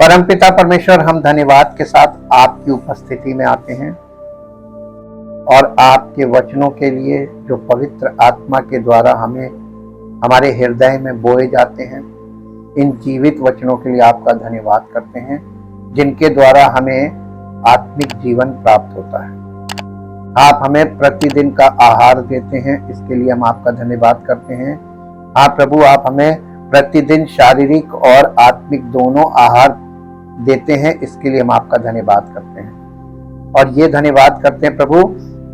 परमपिता परमेश्वर, हम धन्यवाद के साथ आपकी उपस्थिति में आते हैं और आपके वचनों के लिए जो पवित्र आत्मा के द्वारा हमें हमारे हृदय में बोए जाते हैं, इन जीवित वचनों के लिए आपका धन्यवाद करते हैं, जिनके द्वारा हमें आत्मिक जीवन प्राप्त होता है। आप हमें प्रतिदिन का आहार देते हैं, इसके लिए हम आपका धन्यवाद करते हैं। हाँ प्रभु, आप हमें प्रतिदिन शारीरिक और आत्मिक दोनों आहार देते हैं, इसके लिए हम आपका धन्यवाद करते हैं। और ये धन्यवाद करते हैं प्रभु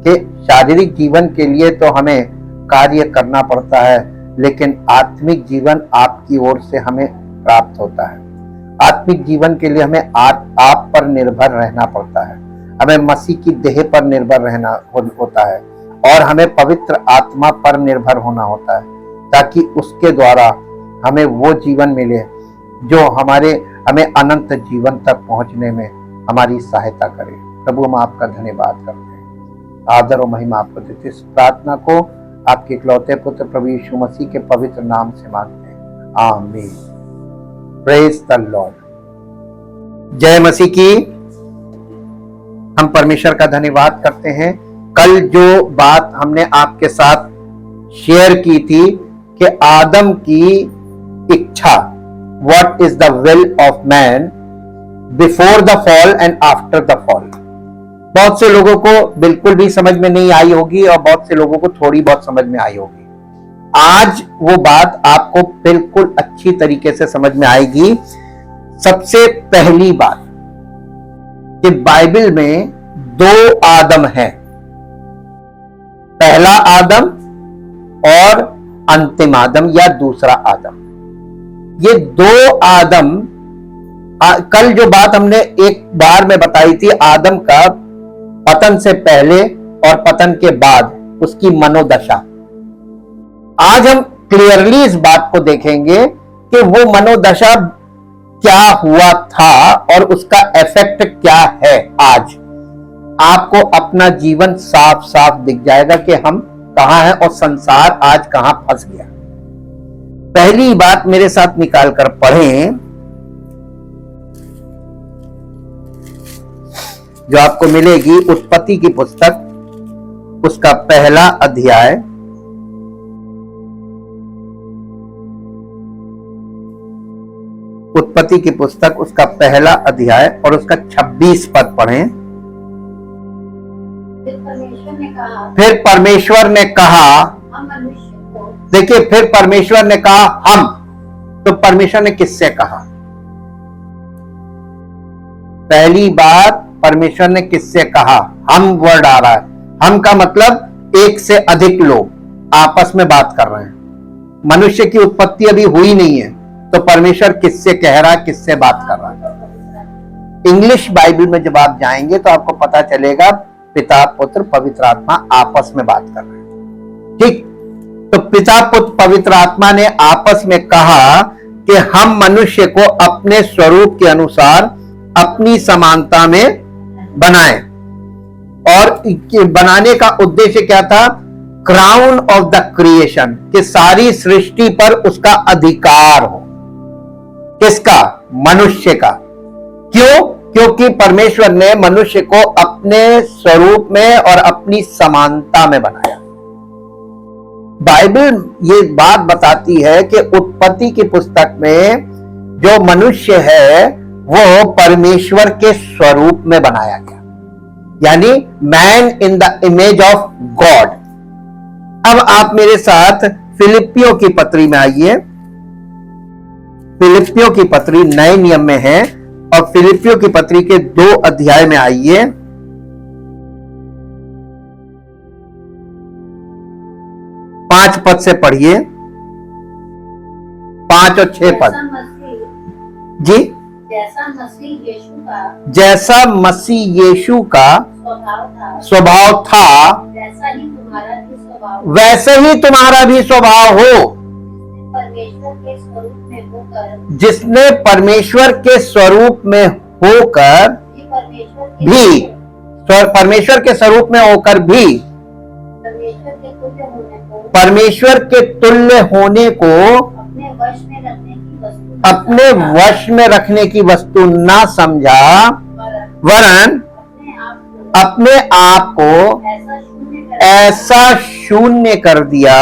कि शारीरिक जीवन के लिए तो हमें कार्य करना पड़ता है, लेकिन आत्मिक जीवन आपकी ओर से हमें प्राप्त होता है। आत्मिक जीवन के लिए हमें आप पर निर्भर रहना पड़ता है, हमें मसीह की देह पर निर्भर रहना होता है और हमें पवित्र आत्मा पर निर्भर होना होता है, ताकि उसके द्वारा हमें वो जीवन मिले जो हमें अनंत जीवन तक पहुंचने में हमारी सहायता करे। प्रभु, हम आपका धन्यवाद करते हैं, आदर और महिमा आपको देते। इस प्रार्थना को आपके इकलौते पुत्र प्रभु यीशु मसीह के पवित्र नाम से मांगते हैं, आमीन। Praise the Lord. जय मसीह की। हम परमेश्वर का धन्यवाद करते हैं। कल जो बात हमने आपके साथ शेयर की थी कि आदम की इच्छा, what is the will of man before the fall and after the fall, बहुत से लोगों को बिल्कुल भी समझ में नहीं आई होगी और बहुत से लोगों को थोड़ी बहुत समझ में आई होगी। आज वो बात आपको बिल्कुल अच्छी तरीके से समझ में आएगी। सबसे पहली बात कि बाइबल में दो आदम हैं, पहला आदम और अंतिम आदम या दूसरा आदम। ये दो आदम, कल जो बात हमने एक बार में बताई थी आदम का पतन से पहले और पतन के बाद उसकी मनोदशा, आज हम क्लियरली इस बात को देखेंगे कि वो मनोदशा क्या हुआ था और उसका इफेक्ट क्या है। आज आपको अपना जीवन साफ साफ दिख जाएगा कि हम कहां हैं और संसार आज कहां फंस गया। पहली बात मेरे साथ निकाल कर पढ़ें, जो आपको मिलेगी उत्पत्ति की पुस्तक, उसका पहला अध्याय, उत्पत्ति की पुस्तक उसका पहला अध्याय और उसका 26 पद पढ़ें। फिर परमेश्वर ने कहा, देखिए, फिर परमेश्वर ने कहा हम, तो परमेश्वर ने किससे कहा? पहली बात, परमेश्वर ने किससे कहा? हम वर्ड आ रहा है। हम का मतलब एक से अधिक लोग आपस में बात कर रहे हैं। मनुष्य की उत्पत्ति अभी हुई नहीं है, तो परमेश्वर किससे कह रहा है, किससे बात कर रहा है? इंग्लिश बाइबल में जब आप जाएंगे तो आपको पता चलेगा पिता पुत्र पवित्र आत्मा आपस में बात कर रहे हैं। ठीक, तो पिता पुत्र पवित्र आत्मा ने आपस में कहा कि हम मनुष्य को अपने स्वरूप के अनुसार अपनी समानता में बनाएं। और बनाने का उद्देश्य क्या था? क्राउन ऑफ द क्रिएशन, कि सारी सृष्टि पर उसका अधिकार हो। किसका? मनुष्य का। क्यों? क्योंकि परमेश्वर ने मनुष्य को अपने स्वरूप में और अपनी समानता में बनाया। बाइबल ये बात बताती है कि उत्पत्ति की पुस्तक में जो मनुष्य है वो परमेश्वर के स्वरूप में बनाया गया, यानी man in the image of God. अब आप मेरे साथ फिलिपियों की पत्री में आइए। फिलिपियों की पत्री नए नियम में है और फिलिपियों की पत्री के 2 अध्याय में आइए। पांच पद से पढ़िए, 5 और 6 पद जी। जैसा मसीह यीशु का स्वभाव था, वैसे ही तुम्हारा भी स्वभाव हो, जिसने परमेश्वर के स्वरूप में होकर भी परमेश्वर के परमेश्वर के तुल्य होने को अपने वश में रखने की वस्तु ना समझा, वरन अपने आप को ऐसा शून्य कर दिया।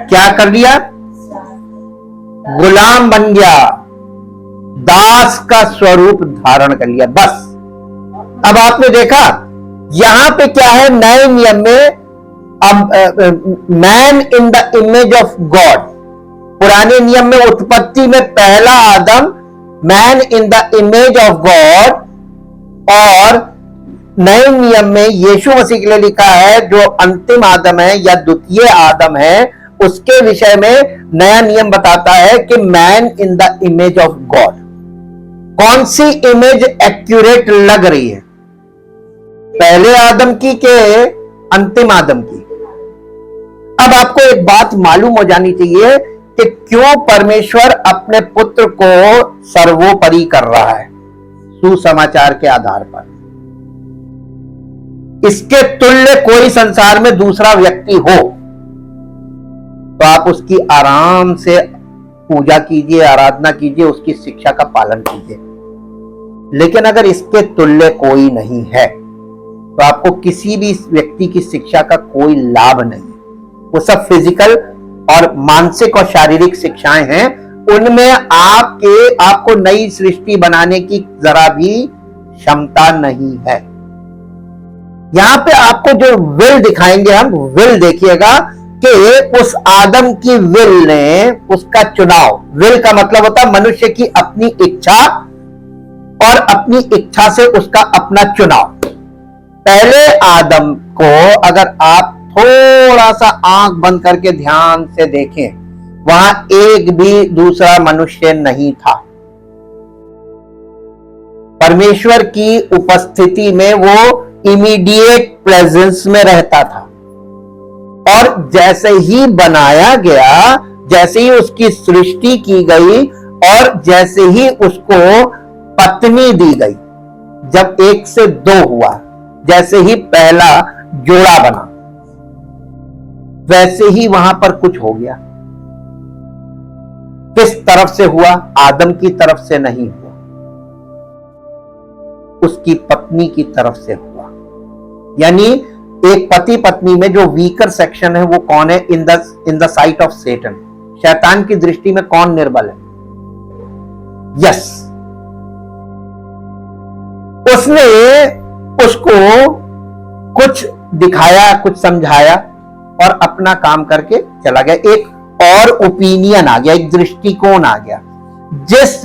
क्या कर दिया? गुलाम बन गया, दास का स्वरूप धारण कर लिया। बस अब आपने देखा यहां पे क्या है, नए नियम में man in the image of God. पुराने नियम में उत्पत्ति में पहला आदम man in the image of God, और नए नियम में यीशु मसीह के लिए लिखा है जो अंतिम आदम है या द्वितीय आदम है, उसके विषय में नया नियम बताता है कि man in the image of God. कौन सी इमेज एक्यूरेट लग रही है, पहले आदम की के अंतिम आदम की? अब आपको एक बात मालूम हो जानी चाहिए कि क्यों परमेश्वर अपने पुत्र को सर्वोपरि कर रहा है सुसमाचार के आधार पर। इसके तुल्य कोई संसार में दूसरा व्यक्ति हो तो आप उसकी आराम से पूजा कीजिए, आराधना कीजिए, उसकी शिक्षा का पालन कीजिए। लेकिन अगर इसके तुल्य कोई नहीं है तो आपको किसी भी व्यक्ति की शिक्षा का कोई लाभ नहीं। वो सब फिजिकल और मानसिक और शारीरिक शिक्षाएं हैं, उनमें आपको नई सृष्टि बनाने की जरा भी क्षमता नहीं है। यहां पे आपको जो विल दिखाएंगे हम, विल देखिएगा कि उस आदम की विल ने उसका चुनाव, विल का मतलब होता है मनुष्य की अपनी इच्छा और अपनी इच्छा से उसका अपना चुनाव। पहले आदम को अगर आप थोड़ा सा आंख बंद करके ध्यान से देखें, वहां एक भी दूसरा मनुष्य नहीं था। परमेश्वर की उपस्थिति में वो इमीडिएट प्रेजेंस में रहता था, और जैसे ही बनाया गया, जैसे ही उसकी सृष्टि की गई और जैसे ही उसको पत्नी दी गई, जब 1 से 2 हुआ, जैसे ही पहला जोड़ा बना, वैसे ही वहां पर कुछ हो गया। किस तरफ से हुआ? आदम की तरफ से नहीं हुआ, उसकी पत्नी की तरफ से हुआ। यानी एक पति पत्नी में जो वीकर सेक्शन है वो कौन है? In the sight of Satan, शैतान की दृष्टि में कौन निर्बल है? यस, उसने उसको कुछ दिखाया, कुछ समझाया और अपना काम करके चला गया। एक और ओपिनियन आ गया, एक दृष्टिकोण आ गया। जिस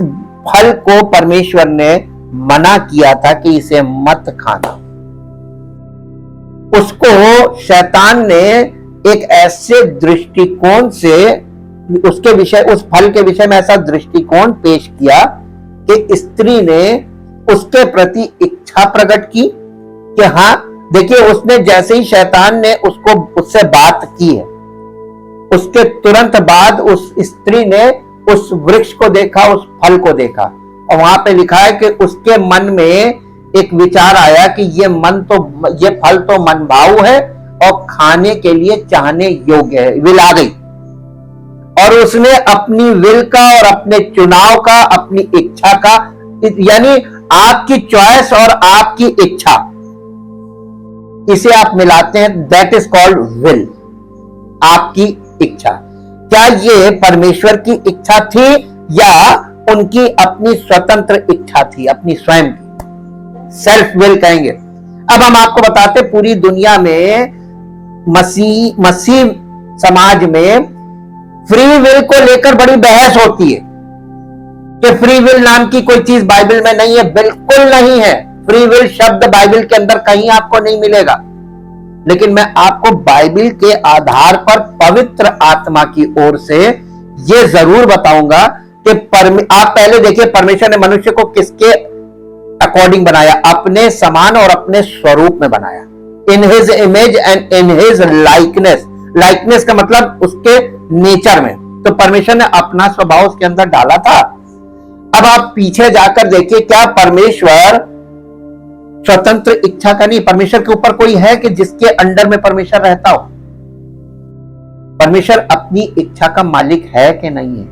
फल को परमेश्वर ने मना किया था कि इसे मत खाना, उसको शैतान ने एक ऐसे दृष्टिकोण से उसके विषय, उस फल के विषय में ऐसा दृष्टिकोण पेश किया कि स्त्री ने उसके प्रति इच्छा प्रकट की कि हाँ देखिए, उसने जैसे ही शैतान ने उससे बात की है, उसके तुरंत बाद उस स्त्री ने उस वृक्ष को देखा, उस फल को देखा, और वहां पे लिखा है कि उसके मन में एक विचार आया कि ये फल तो मनभाऊ है और खाने के लिए चाहने योग्य है। विल आ गई और उसने अपनी विल का और अपने चुनाव का, अपनी इच्छा का, यानी आपकी चॉइस और आपकी इच्छा, इसे आप मिलाते हैं, दैट इज कॉल्ड विल। आपकी इच्छा, क्या ये परमेश्वर की इच्छा थी या उनकी अपनी स्वतंत्र इच्छा थी, अपनी स्वयं की? सेल्फ विल कहेंगे। अब हम आपको बताते, पूरी दुनिया में मसीह समाज में फ्री विल को लेकर बड़ी बहस होती है कि फ्री विल नाम की कोई चीज बाइबल में नहीं है। बिल्कुल नहीं है। फ्री विल शब्द बाइबल के अंदर कहीं आपको नहीं मिलेगा। लेकिन मैं आपको बाइबल के आधार पर पवित्र आत्मा की ओर से यह जरूर बताऊंगा कि आप पहले देखिए, परमेश्वर ने मनुष्य को किसके अकॉर्डिंग बनाया? अपने समान और अपने स्वरूप में बनाया। In his image and in his likeness. Likeness का मतलब उसके नेचर में। तो परमेश्वर ने अपना स्वभाव उसके अंदर डाला था। अब आप पीछे जाकर देखिए, क्या परमेश्वर स्वतंत्र इच्छा का नहीं? परमेश्वर के ऊपर कोई है कि जिसके अंडर में परमेश्वर रहता हो? परमेश्वर अपनी इच्छा का मालिक है कि नहीं है?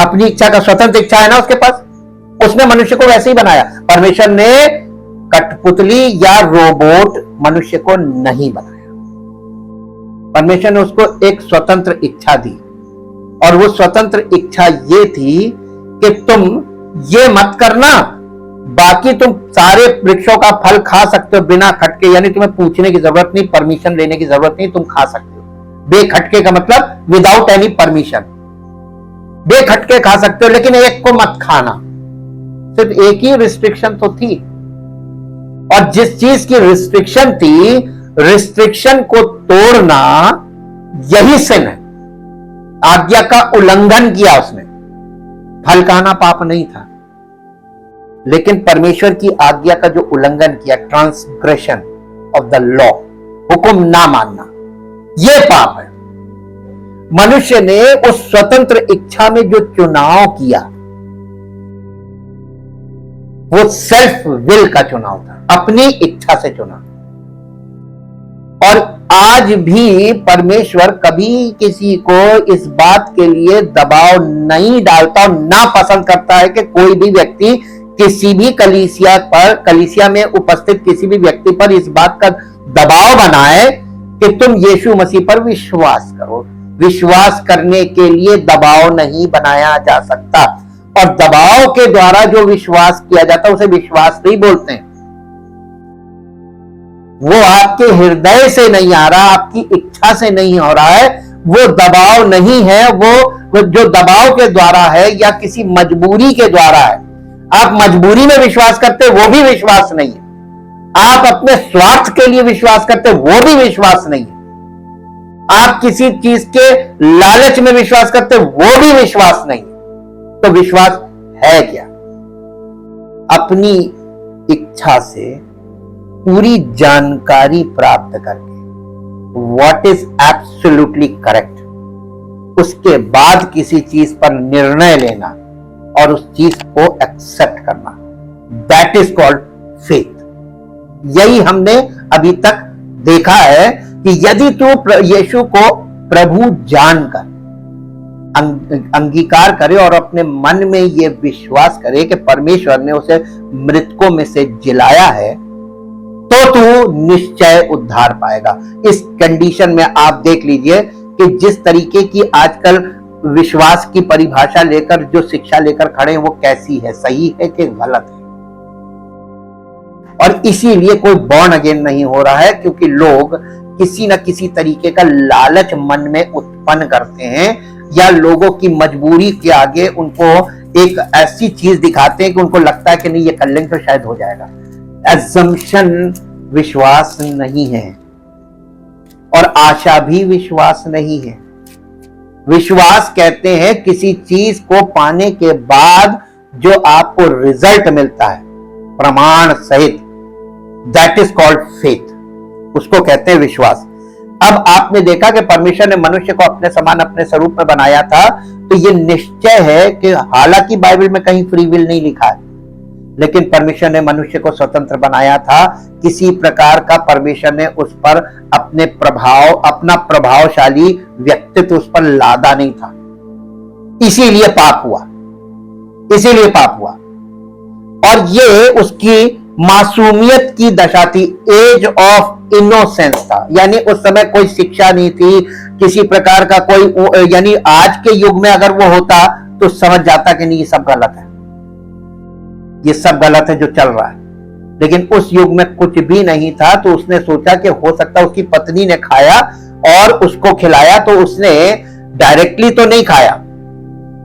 अपनी इच्छा का स्वतंत्र इच्छा है ना उसके पास, उसने मनुष्य को वैसे ही बनाया। परमेश्वर ने कठपुतली या रोबोट मनुष्य को नहीं बनाया। परमेश्वर ने उसको एक स्वतंत्र इच्छा दी, और वो स्वतंत्र इच्छा ये थी कि तुम ये मत करना, बाकी तुम सारे वृक्षों का फल खा सकते हो बिना खटके, यानी तुम्हें पूछने की जरूरत नहीं, परमिशन लेने की जरूरत नहीं, तुम खा सकते हो। बेखटके का मतलब विदाउट एनी परमिशन, बेखटके खा सकते हो, लेकिन एक को मत खाना। सिर्फ एक ही रिस्ट्रिक्शन तो थी, और जिस चीज की रिस्ट्रिक्शन थी, रिस्ट्रिक्शन को तोड़ना यही सिन है। आज्ञा का उल्लंघन किया उसने। फल खाना पाप नहीं था, लेकिन परमेश्वर की आज्ञा का जो उल्लंघन किया, ट्रांसग्रेशन ऑफ द लॉ, हुक्म ना मानना, यह पाप है। मनुष्य ने उस स्वतंत्र इच्छा में जो चुनाव किया, वो सेल्फ विल का चुनाव था, अपनी इच्छा से चुना। और आज भी परमेश्वर कभी किसी को इस बात के लिए दबाव नहीं डालता और ना पसंद करता है कि कोई भी व्यक्ति किसी भी कलीसिया में उपस्थित किसी भी व्यक्ति पर इस बात का दबाव बनाए कि तुम यीशु मसीह पर विश्वास करो। विश्वास करने के लिए दबाव नहीं बनाया जा सकता, और दबाव के द्वारा जो विश्वास किया जाता है उसे विश्वास नहीं बोलते हैं। वो आपके हृदय से नहीं आ रहा, आपकी इच्छा से नहीं हो रहा है, वो दबाव नहीं है। वो जो दबाव के द्वारा है या किसी मजबूरी के द्वारा है, आप मजबूरी में विश्वास करते, वो भी विश्वास नहीं है। आप अपने स्वार्थ के लिए विश्वास करते, वो भी विश्वास नहीं है। आप किसी चीज के लालच में विश्वास करते, वो भी विश्वास नहीं है। तो विश्वास है क्या? अपनी इच्छा से पूरी जानकारी प्राप्त करके व्हाट इज एब्सोल्युटली करेक्ट, उसके बाद किसी चीज पर निर्णय लेना और उस चीज को एक्सेप्ट करना, दैट इज कॉल्ड फेथ। यही हमने अभी तक देखा है कि यदि तू यीशु को प्रभु जानकर अंगीकार करे और अपने मन में यह विश्वास करे कि परमेश्वर ने उसे मृतकों में से जिलाया है, तो तू निश्चय उद्धार पाएगा। इस कंडीशन में आप देख लीजिए कि जिस तरीके की आजकल विश्वास की परिभाषा लेकर जो शिक्षा लेकर खड़े हैं वो कैसी है, सही है कि गलत है। और इसीलिए कोई बॉर्न अगेन नहीं हो रहा है, क्योंकि लोग किसी न किसी तरीके का लालच मन में उत्पन्न करते हैं, या लोगों की मजबूरी के आगे उनको एक ऐसी चीज दिखाते हैं कि उनको लगता है कि नहीं ये कर लेंगे तो शायद हो जाएगा। एजम्पशन विश्वास नहीं है, और आशा भी विश्वास नहीं है। विश्वास कहते हैं किसी चीज को पाने के बाद जो आपको रिजल्ट मिलता है प्रमाण सहित, दैट इज कॉल्ड फेथ, उसको कहते हैं विश्वास। अब आपने देखा कि परमेश्वर ने मनुष्य को अपने समान अपने स्वरूप में बनाया था, तो यह निश्चय है कि हालांकि बाइबल में कहीं फ्री विल नहीं लिखा है, लेकिन परमेश्वर ने मनुष्य को स्वतंत्र बनाया था। किसी प्रकार का परमेश्वर ने उस पर अपना प्रभावशाली व्यक्तित्व उस पर लादा नहीं था। इसीलिए पाप हुआ। और ये उसकी मासूमियत की दशा थी, एज ऑफ इनोसेंस था, यानी उस समय कोई शिक्षा नहीं थी किसी प्रकार का कोई, यानी आज के युग में अगर वो होता तो समझ जाता कि नहीं ये सब गलत है, ये सब गलत है जो चल रहा है। लेकिन उस युग में कुछ भी नहीं था, तो उसने सोचा कि हो सकता है उसकी पत्नी ने खाया और उसको खिलाया, तो उसने डायरेक्टली तो नहीं खाया,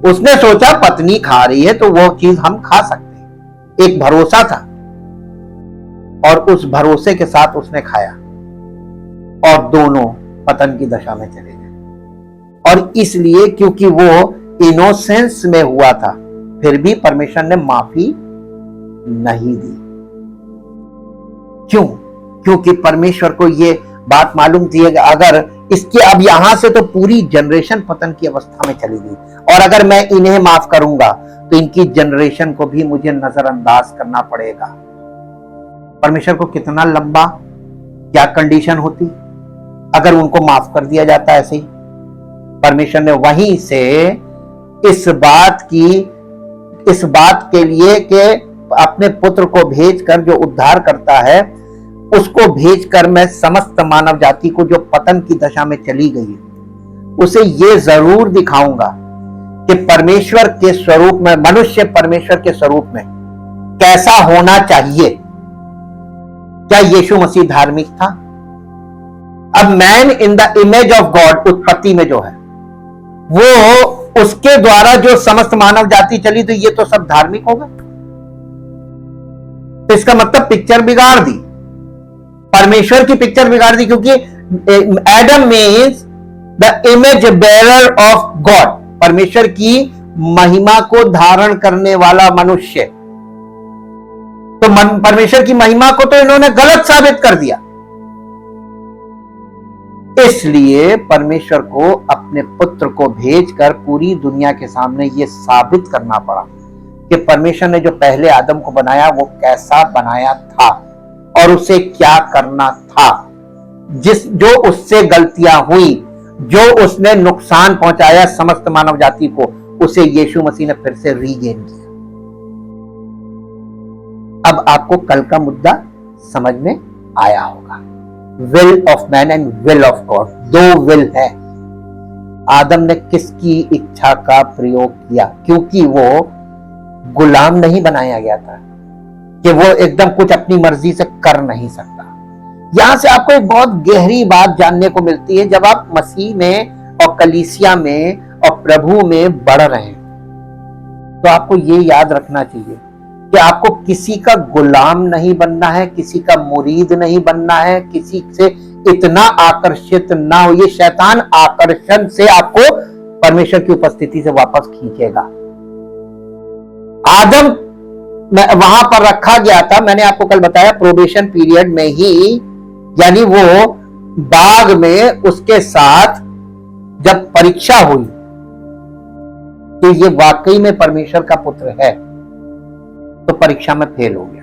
उसने सोचा पत्नी खा रही है तो वो चीज हम खा सकते हैं, एक भरोसा था, और उस भरोसे के साथ उसने खाया और दोनों पतन की दशा में चले गए। और इसलिए क्योंकि वो इनोसेंस में हुआ था, फिर भी परमेश्वर ने माफी नहीं दी। क्यों? क्योंकि परमेश्वर को यह बात मालूम थी कि अगर इसके अब यहां से तो पूरी जनरेशन पतन की अवस्था में चली गई, और अगर मैं इन्हें माफ करूंगा तो इनकी जनरेशन को भी मुझे नजरअंदाज करना पड़ेगा। परमेश्वर को कितना लंबा क्या कंडीशन होती अगर उनको माफ कर दिया जाता ऐसे ही। परमेश्वर ने वहीं से इस बात के लिए कि अपने पुत्र को भेजकर जो उद्धार करता है, उसको भेजकर मैं समस्त मानव जाति को जो पतन की दशा में चली गई है, उसे ये जरूर दिखाऊंगा कि परमेश्वर के स्वरूप में मनुष्य परमेश्वर के स्वरूप में कैसा होना चाहिए। क्या यीशु मसीह धार्मिक था? अब man in the image of God उत्पत्ति में जो है, वो उसके द्वारा जो समस्त मानव जाति चली, तो ये तो सब धार्मिक होगा। तो इसका मतलब पिक्चर बिगाड़ दी, परमेश्वर की पिक्चर बिगाड़ दी, क्योंकि Adam means the image bearer of God, परमेश्वर की महिमा को धारण करने वाला मनुष्य। तो परमेश्वर की महिमा को तो इन्होंने गलत साबित कर दिया। इसलिए परमेश्वर को अपने पुत्र को भेजकर पूरी दुनिया के सामने यह साबित करना पड़ा कि परमेश्वर ने जो पहले आदम को बनाया वो कैसा बनाया था और उसे क्या करना था। जो उससे गलतियां हुई, जो उसने नुकसान पहुंचाया समस्त मानव जाति को, उसे यीशु मसीह ने फिर से रीगेन किया। अब आपको कल का मुद्दा समझ में आया होगा। Will of man and will of God, दो विल है। आदम ने किसकी इच्छा का प्रयोग किया? क्योंकि वो गुलाम नहीं बनाया गया था कि वो एकदम कुछ अपनी मर्जी से कर नहीं सकता। यहां से आपको एक बहुत गहरी बात जानने को मिलती है। जब आप मसीह में और कलीसिया में और प्रभु में बढ़ रहे हैं, तो आपको ये याद रखना चाहिए कि आपको किसी का गुलाम नहीं बनना है, किसी का मुरीद नहीं बनना है, किसी से इतना आकर्षित ना हो। ये शैतान आकर्षण से आपको परमेश्वर की उपस्थिति से वापस खींचेगा। आदम वहां पर रखा गया था, मैंने आपको कल बताया, प्रोबेशन पीरियड में ही, यानी वो बाग में उसके साथ जब परीक्षा हुई तो ये वाकई में परमेश्वर का पुत्र है, तो परीक्षा में फेल हो गया।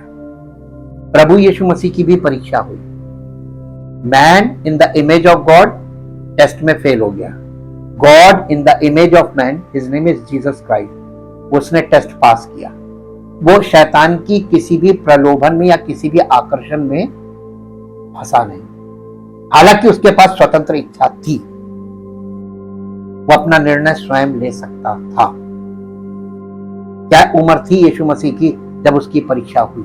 प्रभु यीशु मसीह की भी परीक्षा हुई। Man in the image of God test में फेल हो गया। God in the image of man, his name is Jesus Christ, उसने टेस्ट पास किया। वो शैतान की किसी भी प्रलोभन में या किसी भी आकर्षण में फंसा नहीं, हालांकि उसके पास स्वतंत्र इच्छा थी, वो अपना निर्णय स्वयं ले सकता था। क्या उम्र थी यीशु मसीह की जब उसकी परीक्षा हुई?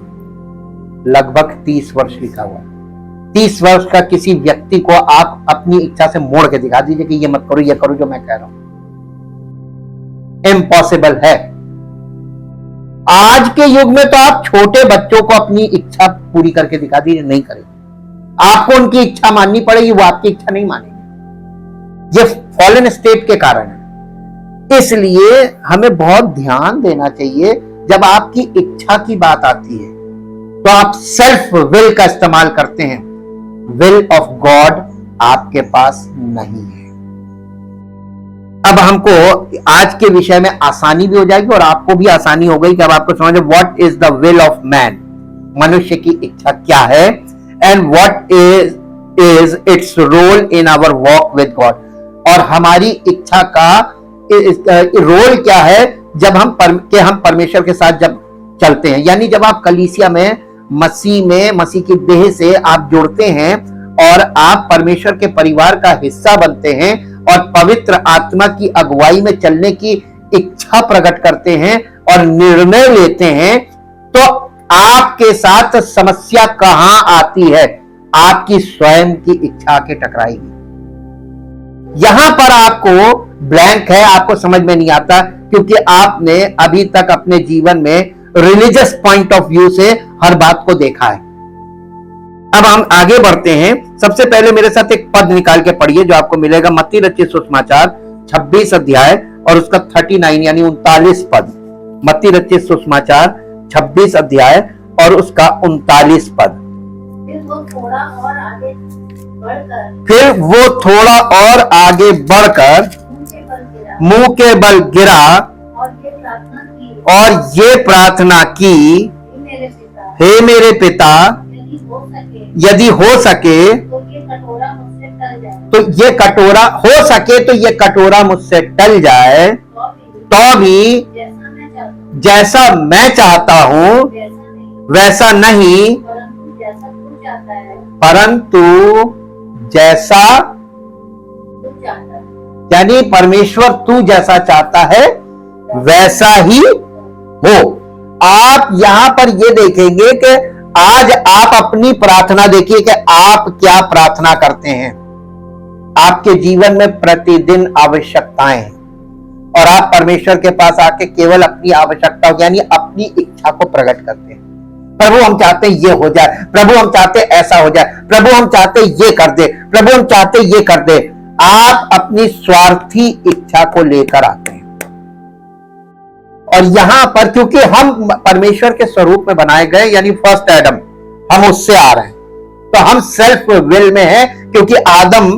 लगभग 30 वर्ष लिखा हुआ। 30 वर्ष का किसी व्यक्ति को आप अपनी इच्छा से मोड़ के दिखा दीजिए कि ये मत करो, ये करो जो मैं कह रहा हूं, इम्पॉसिबल है। आज के युग में तो आप छोटे बच्चों को अपनी इच्छा पूरी करके दिखा दीजिए, नहीं करेंगे। आपको उनकी इच्छा माननी पड़ेगी, वो आपकी इच्छा नहीं मानेंगे। ये फॉलन स्टेट के कारण है। इसलिए हमें बहुत ध्यान देना चाहिए जब आपकी इच्छा की बात आती है तो आप सेल्फ विल का इस्तेमाल करते हैं, विल ऑफ गॉड आपके पास नहीं है। अब हमको आज के विषय में आसानी भी हो जाएगी और आपको भी आसानी हो गई कि अब आपको समझ what is the will of man, मनुष्य की इच्छा क्या है, and what is its role in our walk with God, और हमारी इच्छा का रोल क्या है जब हम परमेश्वर के साथ जब चलते हैं। यानी जब आप कलीसिया में मसीह की देह से आप जुड़ते हैं और आप परमेश्वर के परिवार का हिस्सा बनते हैं और पवित्र आत्मा की अगुवाई में चलने की इच्छा प्रकट करते हैं और निर्णय लेते हैं, तो आपके साथ समस्या कहां आती है? आपकी स्वयं की इच्छा के टकराएगी। यहां पर आपको ब्लैंक है, आपको समझ में नहीं आता, क्योंकि आपने अभी तक अपने जीवन में रिलीजियस पॉइंट ऑफ व्यू से हर बात को देखा है। अब हम आगे बढ़ते हैं। सबसे पहले मेरे साथ एक पद निकाल के पढ़िए जो आपको मिलेगा मत्ती रचित सुसमाचार 26 अध्याय और उसका 39 यानी 39 पद। मत्ती रचित सुसमाचार 26 अध्याय और उसका 39 पद। फिर वो थोड़ा और आगे बढ़कर मुंह के बल गिरा और ये प्रार्थना की, हे मेरे पिता, यदि हो सके तो ये कटोरा मुझसे टल जाए, तो भी जैसा मैं चाहता हूं वैसा नहीं, परंतु जैसा, यानी परमेश्वर तू जैसा चाहता है वैसा ही हो। आप यहां पर ये देखेंगे कि आज आप अपनी प्रार्थना देखिए कि आप क्या प्रार्थना करते हैं। आपके जीवन में प्रतिदिन आवश्यकताएं हैं और आप परमेश्वर के पास आके केवल अपनी आवश्यकताओं यानी अपनी इच्छा को प्रकट करते हैं। प्रभु हम चाहते ये हो जाए, प्रभु हम चाहते ऐसा हो जाए, प्रभु हम चाहते ये कर दे, प्रभु हम चाहते ये कर दे। आप अपनी स्वार्थी इच्छा को लेकर आते हैं और यहां पर क्योंकि हम परमेश्वर के स्वरूप में बनाए गए यानी फर्स्ट एडम, हम उससे आ रहे हैं, तो हम सेल्फ विल में हैं क्योंकि आदम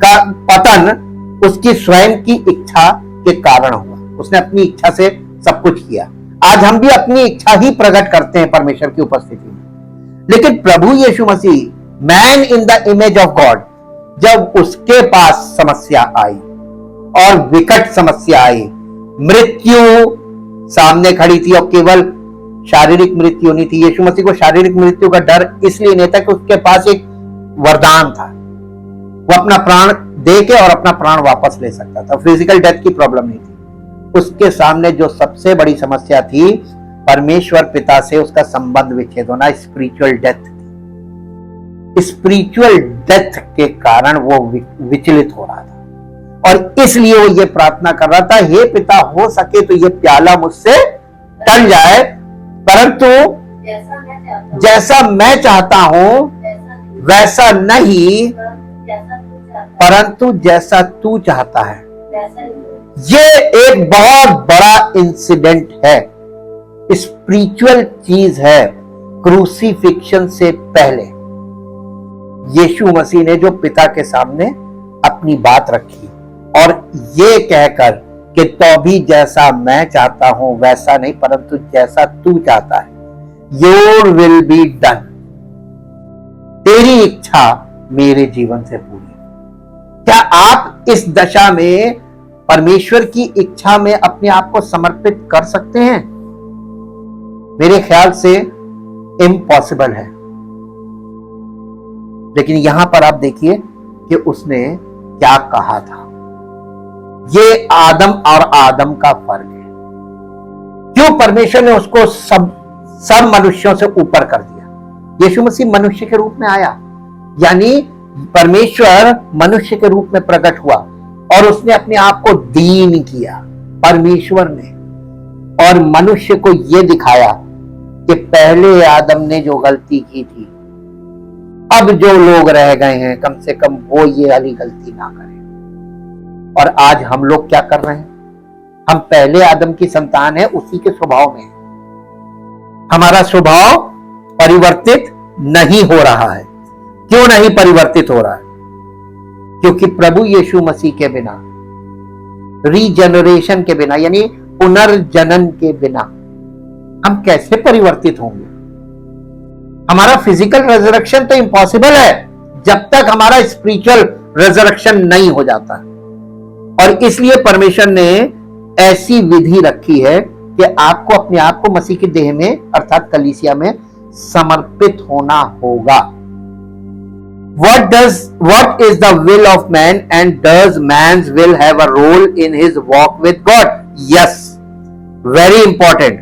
का पतन उसकी स्वयं की इच्छा के कारण हुआ। उसने अपनी इच्छा से सब कुछ किया। आज हम भी अपनी इच्छा ही प्रकट करते हैं परमेश्वर की उपस्थिति में। लेकिन प्रभु यीशु मसीह, man in the image of God, जब उसके पास समस्या आई और विकट समस्या आई, मृत्यु सामने खड़ी थी और केवल शारीरिक मृत्यु नहीं थी। यीशु मसीह को शारीरिक मृत्यु का डर इसलिए नहीं था कि उसके पास एक वरदान था, वो अपना प्राण दे के और अपना प्राण वापस ले सकता था। फिजिकल डेथ की प्रॉब्लम नहीं थी। उसके सामने जो सबसे बड़ी समस्या थी परमेश्वर पिता से उसका संबंध विच्छेद होना, स्पिरिचुअल डेथ थी। स्पिरिचुअल डेथ के कारण वो विचलित हो रहा था और इसलिए वो ये प्रार्थना कर रहा था, हे पिता हो सके तो ये प्याला मुझसे टल जाए, परंतु जैसा मैं चाहता हूं वैसा नहीं, परंतु जैसा तू चाहता है। ये एक बहुत बड़ा इंसिडेंट है, स्पिरिचुअल चीज है। क्रूसीफिक्शन से पहले यीशु मसीह ने जो पिता के सामने अपनी बात रखी और ये कहकर कि तो भी जैसा मैं चाहता हूं वैसा नहीं, परंतु जैसा तू चाहता है, योर विल बी डन, तेरी इच्छा मेरे जीवन से पूरी। क्या आप इस दशा में परमेश्वर की इच्छा में अपने आप को समर्पित कर सकते हैं? मेरे ख्याल से इम्पॉसिबल है। लेकिन यहां पर आप देखिए कि उसने क्या कहा था। ये आदम और आदम का फर्क है। क्यों परमेश्वर ने उसको सब मनुष्यों से ऊपर कर दिया? यीशु मसीह मनुष्य के रूप में आया, यानी परमेश्वर मनुष्य के रूप में प्रकट हुआ और उसने अपने आप को दीन किया परमेश्वर ने, और मनुष्य को यह दिखाया कि पहले आदम ने जो गलती की थी, अब जो लोग रह गए हैं कम से कम वो ये वाली गलती ना करें। और आज हम लोग क्या कर रहे हैं? हम पहले आदम की संतान है, उसी के स्वभाव में। हमारा स्वभाव परिवर्तित नहीं हो रहा है। क्यों नहीं परिवर्तित हो रहा है? क्योंकि प्रभु यीशु मसीह के बिना, रीजनरेशन के बिना यानी पुनर्जनन के बिना हम कैसे परिवर्तित होंगे? हमारा फिजिकल रेजरेक्शन तो इम्पॉसिबल है जब तक हमारा स्पिरिचुअल रेजरेक्शन नहीं हो जाता। और इसलिए परमेश्वर ने ऐसी विधि रखी है कि आपको अपने आप को मसीह की देह में अर्थात कलीसिया में समर्पित होना होगा। What is the will of man, and does man's will have a role in his walk with God? Yes, very important.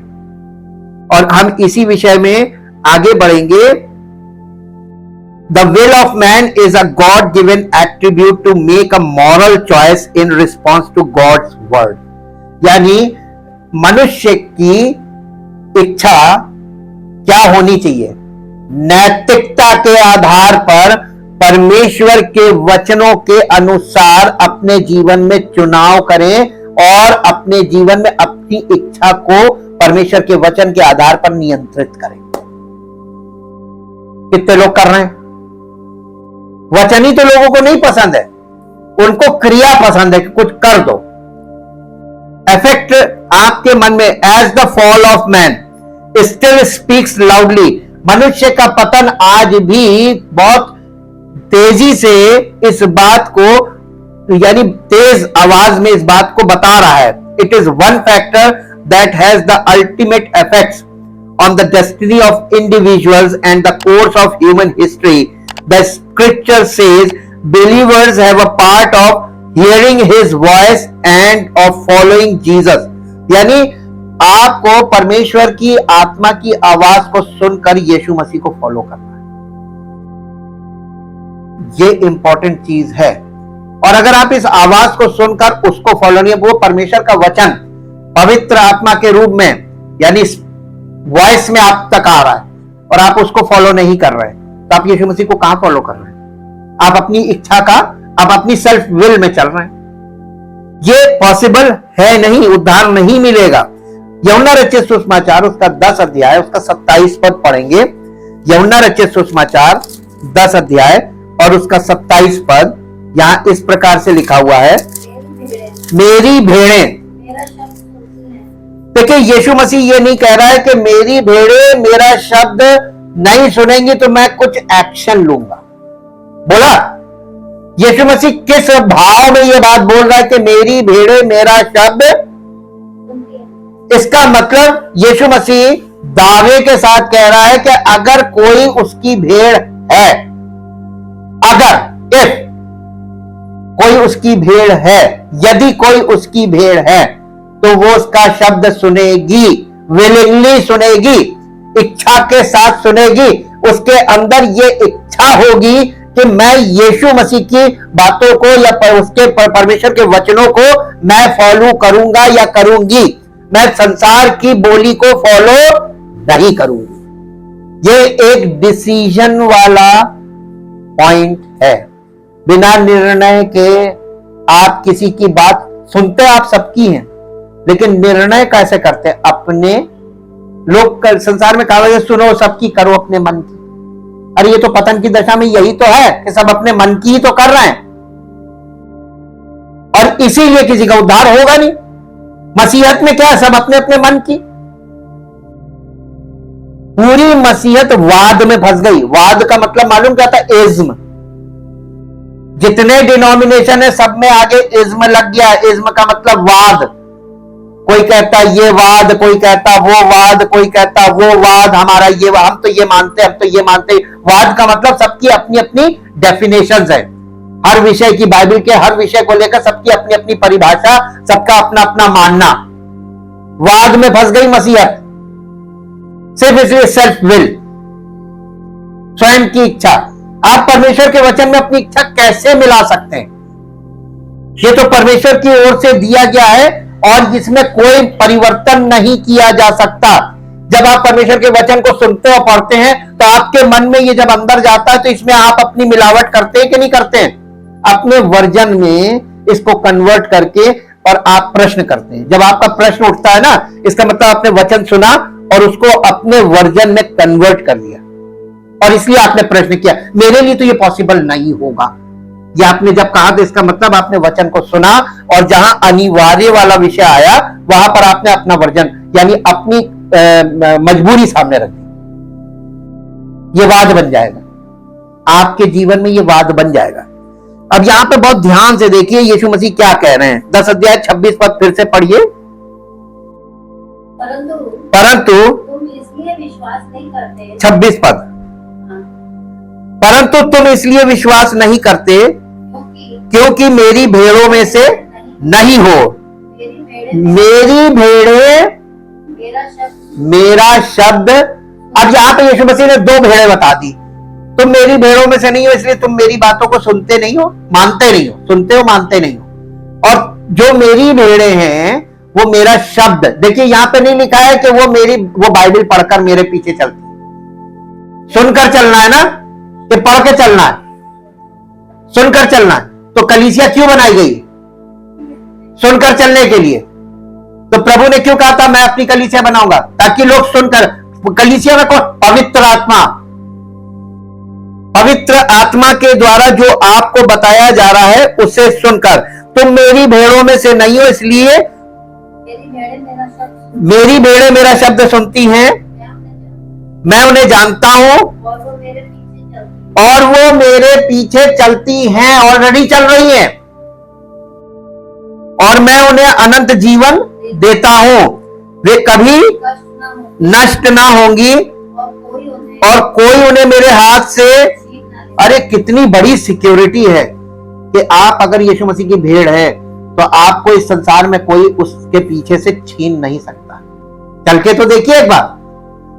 और हम इसी विषय में आगे बढ़ेंगे। The will of man is a God-given attribute to make a moral choice in response to God's word. यानी मनुष्य की इच्छा क्या होनी चाहिए? नैतिकता के आधार पर परमेश्वर के वचनों के अनुसार अपने जीवन में चुनाव करें और अपने जीवन में अपनी इच्छा को परमेश्वर के वचन के आधार पर नियंत्रित करें। कितने लोग कर रहे हैं? वचन ही तो लोगों को नहीं पसंद है, उनको क्रिया पसंद है कि कुछ कर दो। इफेक्ट आपके मन में, as the fall of man still speaks loudly, मनुष्य का पतन आज भी बहुत तेजी से इस बात को यानी तेज आवाज में इस बात को बता रहा है it is one factor that has the ultimate effects on the destiny of individuals and the course of human history. The scripture says believers have a part of hearing his voice and of following Jesus. यानी आपको परमेश्वर की आत्मा की आवाज को सुनकर यीशु मसीह को फॉलो करना है। ये इंपॉर्टेंट चीज है। और अगर आप इस आवाज को सुनकर उसको फॉलो नहीं, वो परमेश्वर का वचन पवित्र आत्मा के रूप में यानी वॉइस में आप तक आ रहा है और आप उसको फॉलो नहीं कर रहे, तो आप यीशु मसीह को कहां फॉलो कर रहे हैं? आप अपनी इच्छा का, आप अपनी सेल्फ विल में चल रहे हैं। ये पॉसिबल है नहीं, उद्धार नहीं मिलेगा। यूहन्ना रचित सुसमाचार उसका 10 अध्याय उसका 27 पद पढ़ेंगे। यूहन्ना रचित सुसमाचार 10 अध्याय और उसका 27 पद यहां इस प्रकार से लिखा हुआ है, मेरी भेड़ें। देखिए यीशु मसीह ये नहीं कह रहा है कि मेरी भेड़ें मेरा शब्द नहीं सुनेंगी तो मैं कुछ एक्शन लूंगा। बोला यीशु मसीह किस भाव में ये बात बोल रहा है कि मेरी भेड़ें मेरा शब्द? इसका मतलब यीशु मसीह दावे के साथ कह रहा है कि अगर कोई उसकी भेड़ है, अगर इफ कोई उसकी भेड़ है, यदि कोई उसकी भेड़ है तो वो उसका शब्द सुनेगी, विलिंगली सुनेगी, इच्छा के साथ सुनेगी। उसके अंदर ये इच्छा होगी कि मैं यीशु मसीह की बातों को या उसके परमेश्वर के वचनों को मैं फॉलो करूंगा या करूंगी, मैं संसार की बोली को फॉलो नहीं करूंगी। ये एक डिसीजन वाला पॉइंट है। बिना निर्णय के आप किसी की बात सुनते, आप सबकी हैं, लेकिन निर्णय कैसे करते हैं? अपने लोग संसार में कहा सुनो सबकी, करो अपने मन की। अरे ये तो पतन की दशा में यही तो है कि सब अपने मन की ही तो कर रहे हैं, और इसीलिए किसी का उद्धार होगा नहीं। मसीहत में क्या है? सब अपने अपने मन की। पूरी मसीहत वाद में फंस गई। वाद का मतलब मालूम क्या था? इज्म। जितने डिनोमिनेशन है सब में आगे इज्म लग गया। इज्म का मतलब वाद। कोई कहता ये वाद, कोई कहता वो वाद, कोई कहता वो वाद, हमारा ये, हम तो ये मानते, हम तो ये मानते। वाद का मतलब सबकी अपनी अपनी डेफिनेशंस है। हर विषय की, बाइबल के हर विषय को लेकर सबकी अपनी अपनी परिभाषा, सबका अपना अपना मानना। वाद में फंस गई मसीहत। सिर्फ इसलिए सेल्फ विल, स्वयं की इच्छा। आप परमेश्वर के वचन में अपनी इच्छा कैसे मिला सकते हैं? ये तो परमेश्वर की ओर से दिया गया है और जिसमें कोई परिवर्तन नहीं किया जा सकता। जब आप परमेश्वर के वचन को सुनते और पढ़ते हैं तो आपके मन में ये जब अंदर जाता है तो इसमें आप अपनी मिलावट करते हैं कि नहीं करते हैं? अपने वर्जन में इसको कन्वर्ट करके और आप प्रश्न करते हैं। जब आपका प्रश्न उठता है ना, इसका मतलब आपने वचन सुना और उसको अपने वर्जन में कन्वर्ट कर दिया, और इसलिए आपने प्रश्न किया मेरे लिए तो ये पॉसिबल नहीं होगा। ये आपने जब कहा तो इसका मतलब आपने वचन को सुना और जहां अनिवार्य वाला विषय आया वहां पर आपने अपना वर्जन यानी अपनी मजबूरी सामने रख दी। ये वाद बन जाएगा आपके जीवन में, ये वाद बन जाएगा। अब यहां पे बहुत ध्यान से देखिए यीशु मसीह क्या कह रहे हैं। 10 अध्याय 26 पद फिर से पढ़िए। परंतु तुम इसलिए विश्वास नहीं करते। 26 पद, परंतु तुम इसलिए विश्वास नहीं करते क्योंकि मेरी भेड़ों में से नहीं हो। मेरी भेड़ें मेरा शब्द। अब यहां पे यीशु मसीह ने 2 भेड़ें बता दी। तुम मेरी भेड़ों में से नहीं हो, इसलिए तुम मेरी बातों को सुनते नहीं हो, मानते नहीं हो। सुनते हो, मानते नहीं हो। और जो मेरी भेड़ें हैं वो मेरा शब्द। देखिए यहां पे नहीं लिखा है कि वो बाइबल पढ़कर मेरे पीछे चलती। सुनकर चलना है ना, कि पढ़ के चलना है? सुनकर चलना है। तो कलीसिया क्यों बनाई गई? सुनकर चलने के लिए। तो प्रभु ने क्यों कहा था मैं अपनी कलीसिया बनाऊंगा? ताकि लोग सुनकर। कलीसिया में कौन? पवित्र आत्मा। पवित्र आत्मा के द्वारा जो आपको बताया जा रहा है उसे सुनकर। तुम मेरी भेड़ों में से नहीं हो, इसलिए मेरी भेड़ें मेरा शब्द सुनती हैं, मैं उन्हें जानता हूं और वो मेरे पीछे चलती हैं। ऑलरेडी चल रही हैं। और मैं उन्हें अनंत जीवन देता हूं, वे कभी कष्ट न हो नष्ट ना होंगी और कोई उन्हें मेरे हाथ से। छीन न ले। अरे कितनी बड़ी सिक्योरिटी है कि आप अगर यीशु मसीह की भेड़ है तो आपको इस संसार में कोई उसके पीछे से छीन नहीं सकता। चल के तो देखिए एक बार,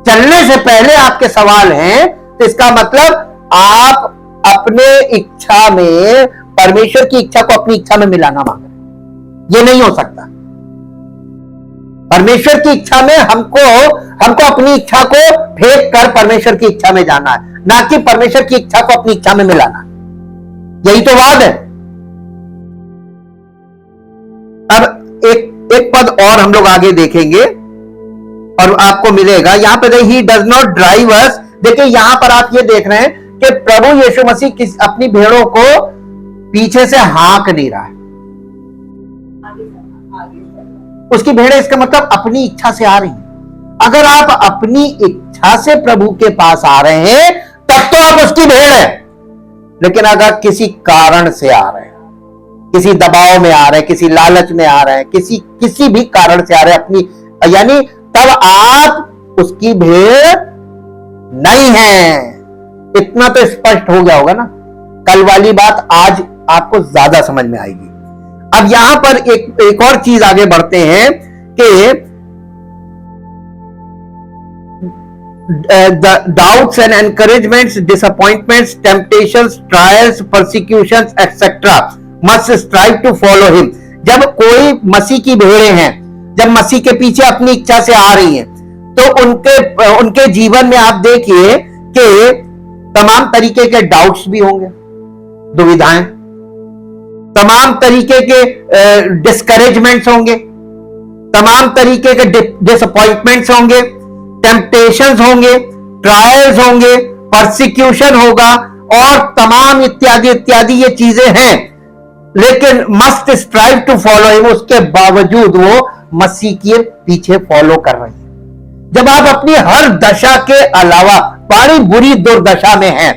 चलने से पहले आपके सवाल हैं, तो इसका मतलब आप अपने इच्छा में परमेश्वर की इच्छा को अपनी इच्छा में मिलाना मांग रहे हैं। ये नहीं हो सकता। परमेश्वर की इच्छा में हमको अपनी इच्छा को फेंक कर परमेश्वर की इच्छा में जाना है, ना कि परमेश्वर की इच्छा को अपनी इच्छा में मिलाना। यही तो वाद है। अब एक पद और हम लोग आगे देखेंगे और आपको मिलेगा यहां पे, ही डज नॉट ड्राइव अस। देखिए यहां पर आप ये देख रहे हैं कि प्रभु यीशु मसीह अपनी भेड़ों को पीछे से हाँक नहीं रहा है। उसकी भेड़ें, इसका मतलब अपनी इच्छा से आ रही हैं। अगर आप अपनी इच्छा से प्रभु के पास आ रहे हैं तब तो आप उसकी भेड़ हैं। लेकिन अगर किसी कारण से आ रहे हैं, किसी दबाव में आ रहे हैं, किसी लालच में आ रहे हैं, किसी भी कारण से आ रहे हैं अपनी, यानी तब आप उसकी भेड़ नहीं हैं। इतना तो स्पष्ट हो गया होगा ना। कल वाली बात आज आपको ज्यादा समझ में आएगी। अब यहां पर एक और चीज आगे बढ़ते हैं कि doubts and encouragements, disappointments, temptations, trials, persecutions etcetera must strive to follow him. जब कोई मसीह की भेड़ें हैं, जब मसीह के पीछे अपनी इच्छा से आ रही हैं, तो उनके जीवन में आप देखिए कि तमाम तरीके के डाउट्स भी होंगे, दुविधाएं, तमाम तरीके के डिस्करेजमेंट्स होंगे, तमाम तरीके के डिसअपॉइंटमेंट्स होंगे, टेम्पटेशंस होंगे, ट्रायल्स होंगे, परसिक्यूशन होगा और तमाम इत्यादि इत्यादि ये चीजें हैं। लेकिन must strive to follow him, उसके बावजूद वो मसीह के पीछे फॉलो कर रहे हैं। जब आप अपनी हर दशा के अलावा बड़ी बुरी दुर्दशा में हैं,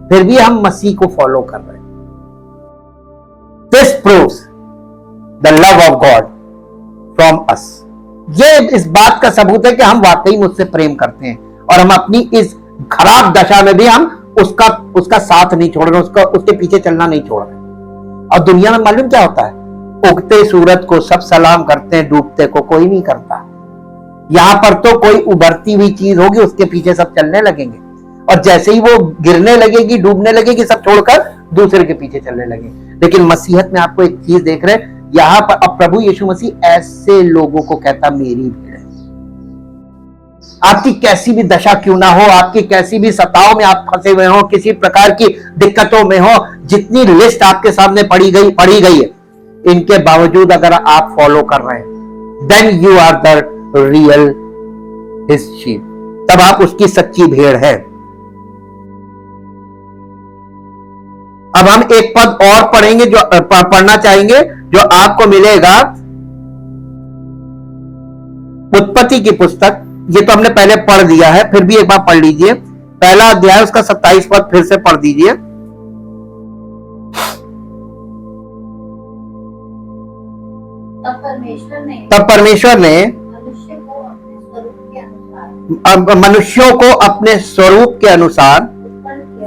फिर भी हम मसीह को फॉलो कर रहे हैं। This proves the love of God from us. ये इस बात का सबूत है कि हम वाकई मुझसे प्रेम करते हैं और हम अपनी इस खराब दशा में भी हम उसका साथ नहीं छोड़ रहे, उसके पीछे चलना नहीं छोड़ रहे। और दुनिया में मालूम क्या होता है, उगते सूरज को सब सलाम करते हैं, डूबते को कोई नहीं करता। यहां पर तो कोई उभरती हुई चीज होगी, उसके पीछे सब चलने लगेंगे और जैसे ही वो गिरने लगेगी, डूबने लगेगी, सब छोड़कर दूसरे के पीछे चलने लगेंगे। लेकिन मसीहत में आपको एक चीज देख रहे हैं यहां पर, अब प्रभु यीशु मसीह ऐसे लोगों को कहता मेरी भेड़ है। आपकी कैसी भी दशा क्यों ना हो, आपकी कैसी भी सताओं में आप फंसे हुए हो, किसी प्रकार की दिक्कतों में हो, जितनी लिस्ट आपके सामने पड़ी गई है, इनके बावजूद अगर आप फॉलो कर रहे हैं, then you are the real his sheep, तब आप उसकी सच्ची भेड़ है। अब हम एक पद और पढ़ेंगे, जो पढ़ना चाहेंगे, जो आपको मिलेगा उत्पत्ति की पुस्तक। ये तो हमने पहले पढ़ दिया है, फिर भी एक बार पढ़ लीजिए। पहला अध्याय उसका 27 पद फिर से पढ़ दीजिए। तब परमेश्वर ने मनुष्यों को अपने स्वरूप के अनुसार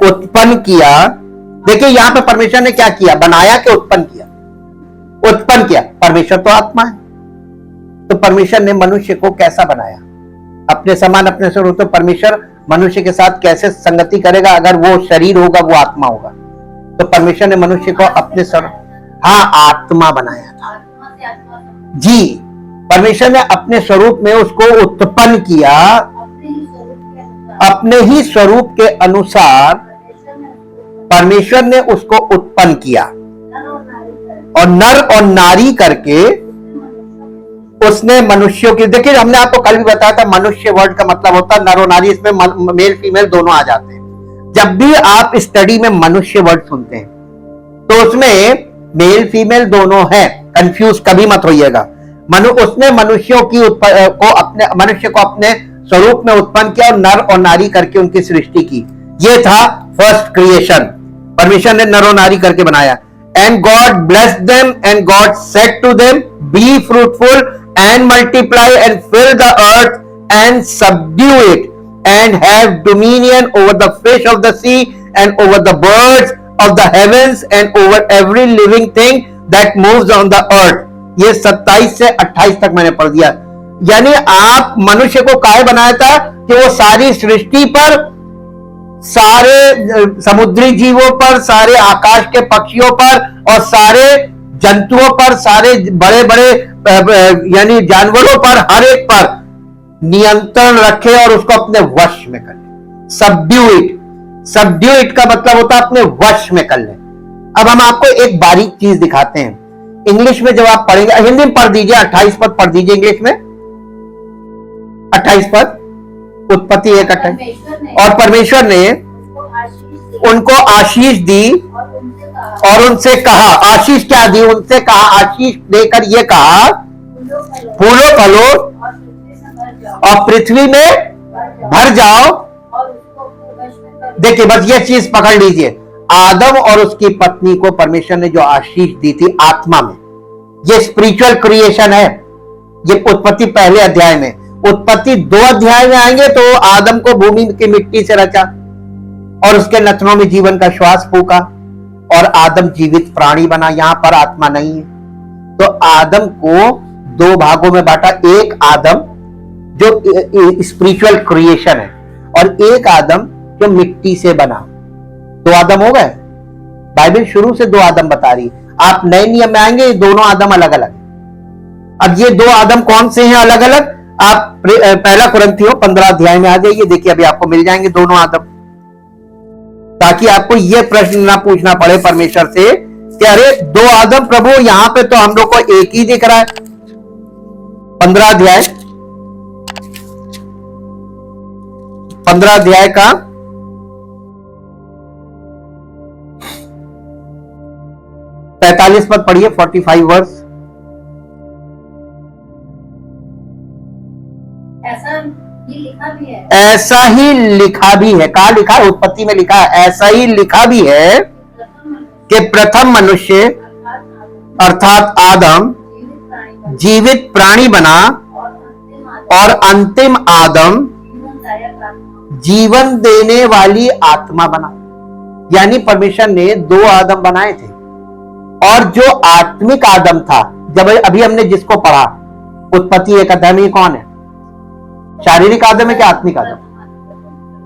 उत्पन्न किया। देखिए यहां पे परमेश्वर ने क्या किया, बनाया कि उत्पन्न किया? उत्पन्न किया। परमेश्वर तो आत्मा है, तो परमेश्वर ने मनुष्य को कैसा बनाया? अपने समान, अपने स्वरूप। तो परमेश्वर मनुष्य के साथ कैसे संगति करेगा अगर वो शरीर होगा, वो आत्मा होगा? तो परमेश्वर ने मनुष्य को अपने स्वरूप, हाँ, आत्मा बनाया था जी। परमेश्वर ने अपने स्वरूप में उसको उत्पन्न किया, अपने ही स्वरूप के अनुसार परमेश्वर ने उसको उत्पन्न किया और नर और नारी करके उसने मनुष्यों की, देखिए हमने आपको कल भी बताया था, मनुष्य वर्ड का मतलब होता है नर और नारी, इसमें मेल फीमेल दोनों आ जाते हैं। जब भी आप स्टडी में मनुष्य वर्ड सुनते हैं तो उसमें मेल फीमेल दोनों हैं, कंफ्यूज कभी मत होइएगा। उसने मनुष्य को अपने स्वरूप में उत्पन्न किया और नर और नारी करके उनकी सृष्टि की। ये था फर्स्ट क्रिएशन, परमेश्वर ने नर और नारी करके बनाया। And God blessed them, and God said to them, be fruitful and multiply and fill the earth and subdue it and have dominion over the fish of the sea and over the birds of the heavens and over every living thing that moves on the earth. ये 27 से 28 तक मैंने पढ़ दिया। यानी आप मनुष्य को काहे बनाया था कि वो सारी सृष्टि पर, सारे समुद्री जीवों पर, सारे आकाश के पक्षियों पर और सारे जंतुओं पर, सारे बड़े बड़े यानी जानवरों पर, हर एक पर नियंत्रण रखे और उसको अपने वश में कर ले। सबड्यू इट, सबड्यू इट का मतलब होता है अपने वश में कर ले। अब हम आपको एक बारीक चीज दिखाते हैं। इंग्लिश में जब आप पढ़ेंगे, हिंदी में पढ़ दीजिए, 28 पद पढ़ दीजिए इंग्लिश में, 28 पद, उत्पत्ति 1:28। और परमेश्वर ने उनको आशीष दी और उनसे कहा, आशीष क्या दी? उनसे कहा, आशीष देकर ये कहा, फूलो फलो और पृथ्वी में भर जाओ। देखिए बस ये चीज पकड़ लीजिए, आदम और उसकी पत्नी को परमेश्वर ने जो आशीष दी थी आत्मा में, ये स्पिरिचुअल क्रिएशन है। ये उत्पत्ति पहले अध्याय में, उत्पत्ति 2 अध्याय में आएंगे तो आदम को भूमि की मिट्टी से रचा और उसके नथनों में जीवन का श्वास फूका और आदम जीवित प्राणी बना। यहां पर आत्मा नहीं है, तो आदम को 2 भागों में बांटा। एक आदम जो स्पिरिचुअल क्रिएशन है और एक आदम जो मिट्टी से बना। 2 आदम हो गए। बाइबल शुरू से 2 आदम बता रही। आप नए नियम में आएंगे, ये दोनों आदम अलग अलग। अब ये 2 आदम कौन से हैं अलग अलग? आप पहला कुरिन्थियों 15 अध्याय में आ जाइए, देखिए अभी आपको मिल जाएंगे दोनों आदम, ताकि आपको यह प्रश्न ना पूछना पड़े परमेश्वर से कि अरे 2 आदम प्रभु, यहां पे तो हम लोग को एक ही दिख रहा है। 15 अध्याय, 15 अध्याय का 45 पद पढ़िए, 45 वर्ष। ऐसा ही लिखा भी है। कहा लिखा है? उत्पत्ति में लिखा है। ऐसा ही लिखा भी है कि प्रथम मनुष्य अर्थात आदम जीवित प्राणी बना और अंतिम आदम जीवन देने वाली आत्मा बना। यानी परमेश्वर ने 2 आदम बनाए थे और जो आत्मिक आदम था, जब अभी हमने जिसको पढ़ा उत्पत्ति 1 अध्याय में, कौन है? शारीरिक आदम है क्या आत्मिक आदम?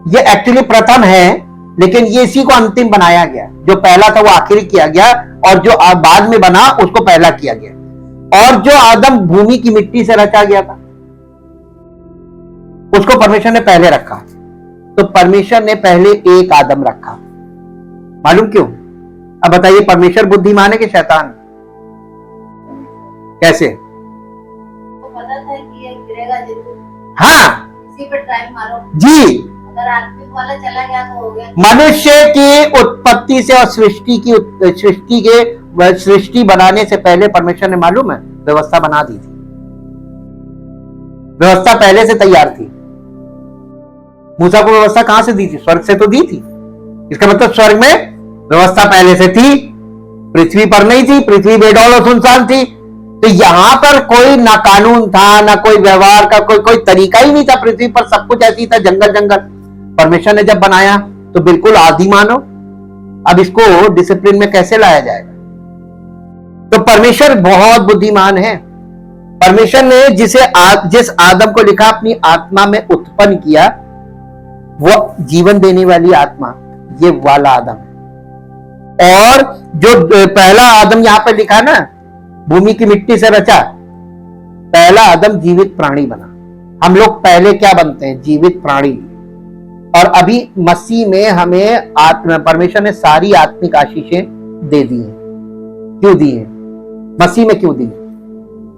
ये एक्चुअली प्रथम है, लेकिन ये इसी को अंतिम बनाया गया। जो पहला था वो आखिरी किया गया और जो बाद में बना उसको पहला किया गया। और जो आदम भूमि की मिट्टी से रचा गया था उसको परमेश्वर ने पहले रखा। तो परमेश्वर ने पहले एक आदम रखा। मालूम क्यों? अब बताइए, परमेश्वर बुद्धिमान है कि शैतान? कैसे? पता था कि ये गिरेगा जरूर। हाँ इसी पे टाइम मारो जी। अगर आत्मिक वाला चला गया तो हो गया। मनुष्य की उत्पत्ति से और सृष्टि बनाने से पहले परमेश्वर ने, मालूम है, व्यवस्था बना दी थी। व्यवस्था पहले से तैयार थी। मूसा को व्यवस्था कहां से दी थी? स्वर्ग से तो दी थी। इसका मतलब स्वर्ग में व्यवस्था पहले से थी, पृथ्वी पर नहीं थी। पृथ्वी बेडौल और सुनसान थी। तो यहां पर कोई ना कानून था, ना कोई व्यवहार का कोई तरीका ही नहीं था। पृथ्वी पर सब कुछ ऐसी था, जंगल जंगल। परमेश्वर ने जब बनाया तो बिल्कुल आदि मानव। अब इसको डिसिप्लिन में कैसे लाया जाएगा? तो परमेश्वर बहुत बुद्धिमान है। परमेश्वर ने जिस आदम को लिखा अपनी आत्मा में उत्पन्न किया, वो जीवन देने वाली आत्मा, ये वाला आदम है। और जो पहला आदम यहां पर लिखा ना, भूमि की मिट्टी से रचा, पहला आदम जीवित प्राणी बना। हम लोग पहले क्या बनते हैं? जीवित प्राणी। और अभी मसीह में हमें परमेश्वर ने सारी आत्मिक आशीषें दे दी हैं। क्यों दी है? मसीह में क्यों दी?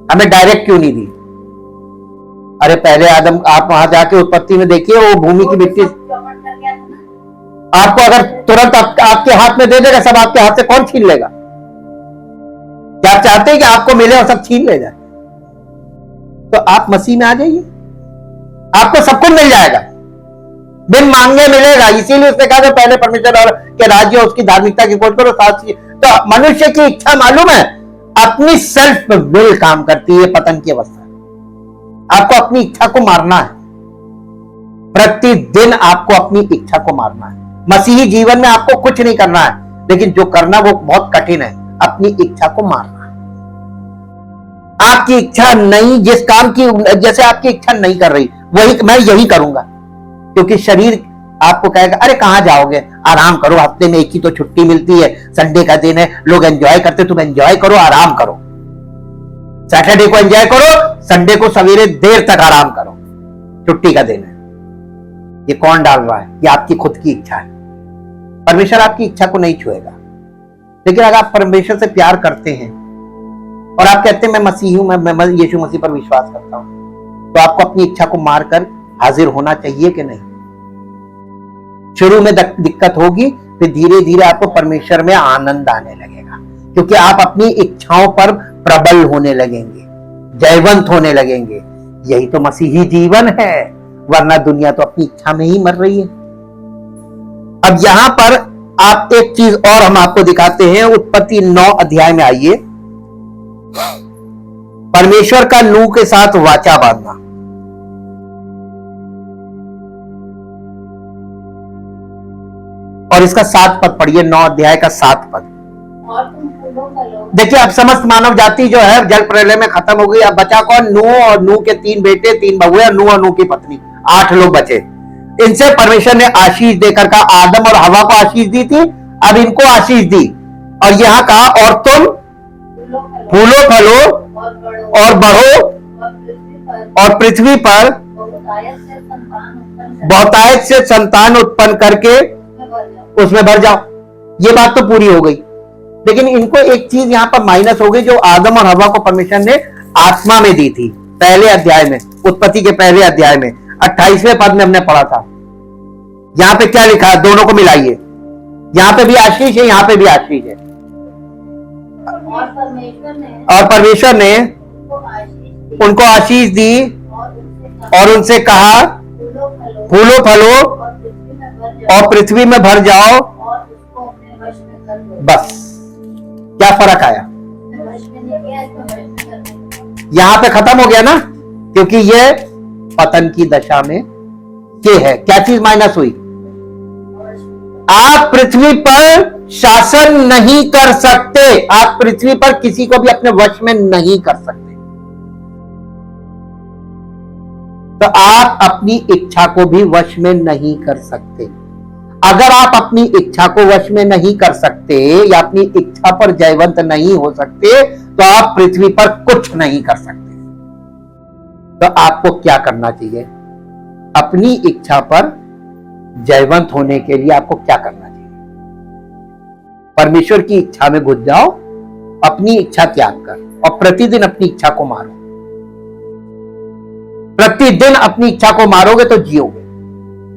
हमें डायरेक्ट क्यों नहीं दी? अरे पहले आदम, आप वहां जाके उत्पत्ति में देखिए, वो भूमि की मिट्टी, आपको अगर तुरंत आपके हाथ में दे देगा, सब आपके हाथ से कौन छीन लेगा? क्या आप चाहते हैं कि आपको मिले और सब छीन ले जाए? तो आप मसीह में आ जाइए, आपको सब कुछ मिल जाएगा। बिन मांगे मिलेगा। इसीलिए उसने कहा था पहले परमेश्वर और के राज्य और उसकी धार्मिकता की खोज करो, साथ ही तो मनुष्य की इच्छा मालूम है अपनी सेल्फ विल काम करती है, पतन की अवस्था। आपको अपनी इच्छा को मारना है, प्रतिदिन आपको अपनी इच्छा को मारना है। मसीही जीवन में आपको कुछ नहीं करना है, लेकिन जो करना वो बहुत कठिन है, अपनी इच्छा को मारना है। आपकी इच्छा नहीं, जिस काम की जैसे आपकी इच्छा नहीं कर रही वही मैं यही करूंगा, क्योंकि शरीर आपको कहेगा अरे कहां जाओगे, आराम करो, हफ्ते में एक ही तो छुट्टी मिलती है, संडे का दिन है, लोग एंजॉय करते, तुम एंजॉय करो, आराम करो, सैटरडे को एंजॉय करो, संडे को सवेरे देर तक आराम करो, छुट्टी का दिन है। ये कौन डाल रहा है? ये आपकी खुद की इच्छा है। परमेश्वर आपकी इच्छा को नहीं छुएगा। लेकिन अगर आप परमेश्वर से प्यार करते हैं और आप कहते हैं मैं मसीह हूं, मैं यीशु मसीह पर विश्वास करता हूं, तो आपको अपनी इच्छा को मारकर हाजिर होना चाहिए कि नहीं? शुरू में दिक्कत होगी, फिर धीरे धीरे आपको परमेश्वर में आनंद आने लगेगा, क्योंकि आप अपनी इच्छाओं पर प्रबल होने लगेंगे, जयवंत होने लगेंगे। यही तो मसीही जीवन है, वरना दुनिया तो अपनी इच्छा में ही मर रही है। अब यहां पर आप एक चीज और हम आपको दिखाते हैं, उत्पत्ति 9 अध्याय में आइए। परमेश्वर का नूह के साथ वाचा बांधना। और इसका 7 पद पढ़िए, 9 अध्याय का 7 पद। और तुम फूलों का लो। देखिए अब समस्त मानव जाति जो है जल प्रलय में खत्म हो गई। अब बचा कौन? नूह और नूह के 3 बेटे, 3 बहुएं और नूह की पत्नी, 8 लोग बचे। इनसे परमेश्वर ने आशीष देकर कहा, आदम और हवा को आशीष दी थी, अब इनको आशीष दी। और यहां कहा और तुम फूलो फलो और बढ़ो और पृथ्वी पर बहुतायत से संतान उत्पन्न करके उसमें भर जाओ। ये बात तो पूरी हो गई, लेकिन इनको एक चीज यहां पर माइनस हो गई, जो आदम और हवा को परमेश्वर ने आत्मा में दी थी। पहले अध्याय में, उत्पत्ति के पहले अध्याय में 28वें पद में हमने पढ़ा था। यहां पे क्या लिखा है? दोनों को मिलाइए। यहां पे भी आशीष है, यहां पे भी आशीष है। और परमेश्वर ने उनको आशीष दी और उनसे कहा फूलो फलो और पृथ्वी में भर जाओ। बस क्या फर्क आया? यहां पे खत्म हो गया ना, क्योंकि ये पतन की दशा में के है। क्या चीज माइनस हुई? आप पृथ्वी पर शासन नहीं कर सकते, आप पृथ्वी पर किसी को भी अपने वश में नहीं कर सकते। तो आप अपनी इच्छा को भी वश में नहीं कर सकते। अगर आप अपनी इच्छा को वश में नहीं कर सकते या अपनी इच्छा पर जयवंत नहीं हो सकते, तो आप पृथ्वी पर कुछ नहीं कर सकते। तो आपको क्या करना चाहिए? अपनी इच्छा पर जयवंत होने के लिए आपको क्या करना चाहिए? परमेश्वर की इच्छा में घुस जाओ, अपनी इच्छा त्याग कर और प्रतिदिन अपनी इच्छा को मारो। प्रतिदिन अपनी इच्छा को मारोगे तो जियोगे।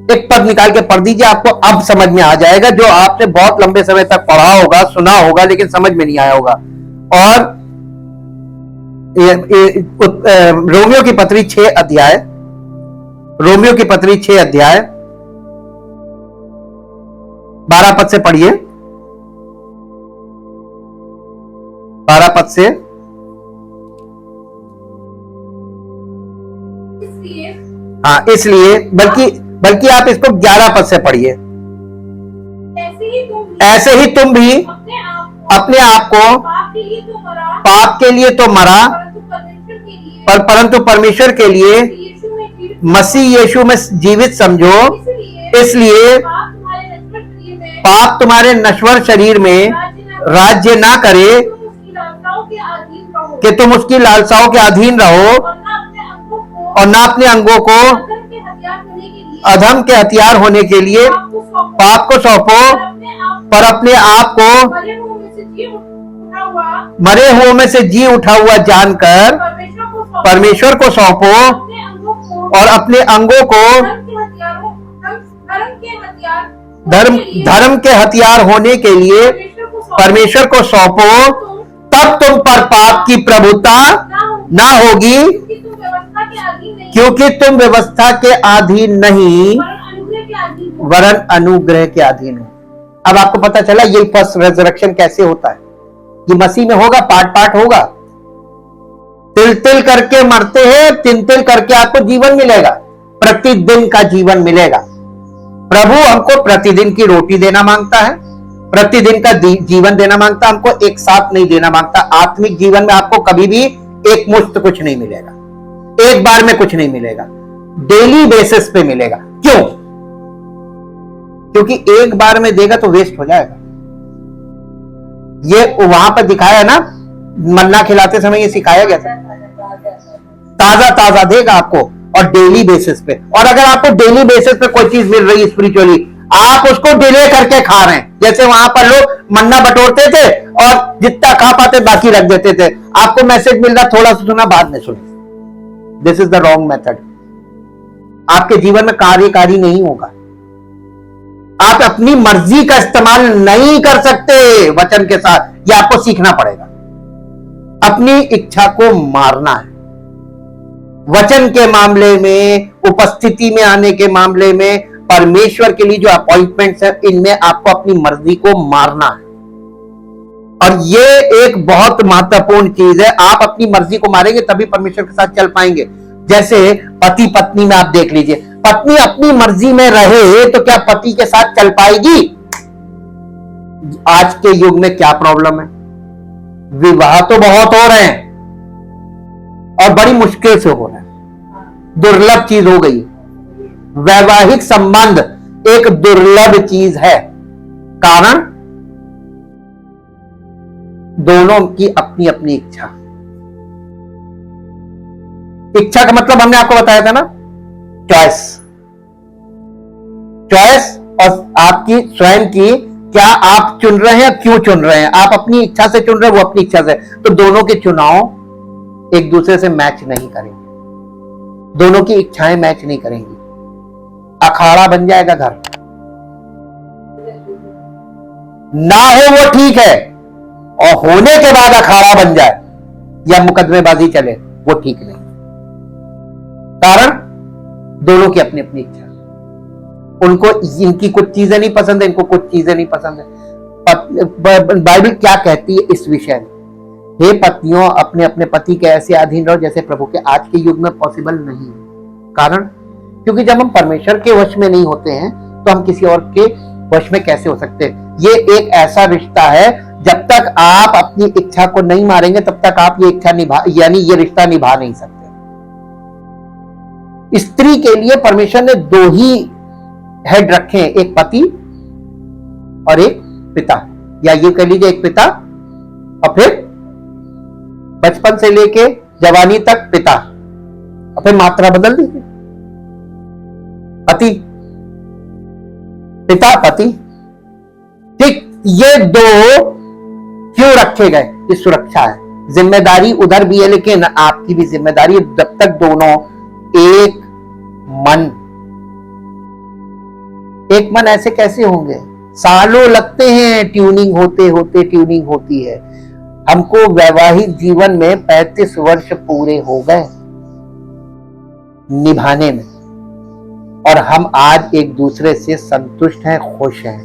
एक पद निकाल के पढ़ दीजिए, आपको अब समझ में आ जाएगा, जो आपने बहुत लंबे समय तक पढ़ा होगा, सुना होगा, लेकिन समझ में नहीं आया होगा। और रोमियो की पत्री 6 अध्याय, रोमियो की पत्री 6 अध्याय 12 पद से पढ़िए। 12 पद से। हाँ, इसलिए बल्कि आप इसको 11 पद से पढ़िए। ऐसे ही तुम भी अपने आप को पाप के लिए तो मरा, परंतु परमेश्वर के लिए मसीह यीशु में जीवित समझो। इसलिए पाप तुम्हारे नश्वर शरीर में राज्य ना करे कि तुम उसकी लालसाओं के अधीन रहो, और ना अपने अंगों को अधर्म के हथियार होने के लिए पाप को सौंपो, पर अपने आप को मरे हुओं में से जी उठा हुआ जानकर परमेश्वर को सौंपो, और अपने अंगों को धर्म के हथियार होने के लिए परमेश्वर को सौंपो। तब तुम पर पाप की प्रभुता ना होगी, क्योंकि तुम व्यवस्था के अधीन नहीं वरन अनुग्रह के अधीन हो। अब आपको पता चला ये फर्स्ट रेजरेक्शन कैसे होता है। ये मसीह में होगा, पार्ट पार्ट होगा। तिल तिल करके मरते हैं, तिल तिल करके आपको जीवन मिलेगा, प्रतिदिन का जीवन मिलेगा। प्रभु हमको प्रतिदिन की रोटी देना मांगता है, प्रतिदिन का जीवन देना मांगता है, हमको एक साथ नहीं देना मांगता। आत्मिक जीवन में आपको कभी भी एक मुश्त कुछ नहीं मिलेगा, एक बार में कुछ नहीं मिलेगा, डेली बेसिस पे मिलेगा। क्यों? क्योंकि एक बार में देगा तो वेस्ट हो जाएगा। ये वहां पर दिखाया ना, मन्ना खिलाते समय ये सिखाया गया था, ताजा ताजा देगा आपको और डेली बेसिस पे। और अगर आपको डेली बेसिस पे कोई चीज मिल रही है स्पिरिचुअली, आप उसको डिले करके खा रहे हैं। जैसे वहां पर लोग मन्ना बटोरते थे और जितना खा पाते बाकी रख देते थे। आपको मैसेज मिल रहा, थोड़ा सा सुना, बाद में सुना। This is the wrong method. आपके जीवन में कार्यकारी नहीं होगा। आप अपनी मर्जी का इस्तेमाल नहीं कर सकते वचन के साथ, यह आपको सीखना पड़ेगा। अपनी इच्छा को मारना है। वचन के मामले में, उपस्थिति में आने के मामले में, परमेश्वर के लिए जो अपॉइंटमेंट्स है, इनमें आपको अपनी मर्जी को मारना है। और ये एक बहुत महत्वपूर्ण चीज है। आप अपनी मर्जी को मारेंगे तभी परमेश्वर के साथ चल पाएंगे। जैसे पति पत्नी में आप देख लीजिए, पत्नी अपनी मर्जी में रहे तो क्या पति के साथ चल पाएगी? आज के युग में क्या प्रॉब्लम है? विवाह तो बहुत हो रहे हैं और बड़ी मुश्किल से हो रहे हैं। दुर्लभ चीज हो गई। वैवाहिक संबंध एक दुर्लभ चीज है। कारण दोनों की अपनी अपनी इच्छा। इच्छा का मतलब हमने आपको बताया था ना, चॉइस। चॉइस और आपकी स्वयं की, क्या आप चुन रहे हैं, क्यों चुन रहे हैं? आप अपनी इच्छा से चुन रहे हैं, वो अपनी इच्छा से। तो दोनों के चुनाव एक दूसरे से मैच नहीं करेंगे, दोनों की इच्छाएं मैच नहीं करेंगी। अखाड़ा बन जाएगा घर। ना हो वो ठीक है, और होने के बाद अखाड़ा बन जाए या मुकदमेबाजी चले, वो ठीक नहीं। कारण दोनों की अपनी अपनी इच्छा। उनको इनकी कुछ चीजें नहीं पसंद है, इनको कुछ चीजें नहीं पसंद है। बाइबल क्या कहती है इस विषय में? हे पत्नियों, अपने अपने पति के ऐसे अधीन रहो जैसे प्रभु के। आज के युग में पॉसिबल नहीं है। कारण क्योंकि जब हम परमेश्वर के वश में नहीं होते हैं तो हम किसी और के वश में कैसे हो सकते हैं? ये एक ऐसा रिश्ता है, जब तक आप अपनी इच्छा को नहीं मारेंगे तब तक आप ये इच्छा यानी ये रिश्ता निभा नहीं सकते। स्त्री के लिए परमेश्वर ने दो ही हेड रखे हैं, एक पति और एक पिता, या ये कह लीजिए एक पिता और फिर बचपन से लेके जवानी तक पिता, और फिर मात्रा बदल दीजिए, पति पिता पति। ठीक, ये दो क्यों रखे गए? ये सुरक्षा है। जिम्मेदारी उधर भी है, लेकिन आपकी भी जिम्मेदारी, जब तक दोनों एक मन ऐसे कैसे होंगे? सालों लगते हैं ट्यूनिंग होते होते, ट्यूनिंग होती है। हमको वैवाहिक जीवन में 35 वर्ष पूरे हो गए निभाने में, और हम आज एक दूसरे से संतुष्ट हैं, खुश हैं।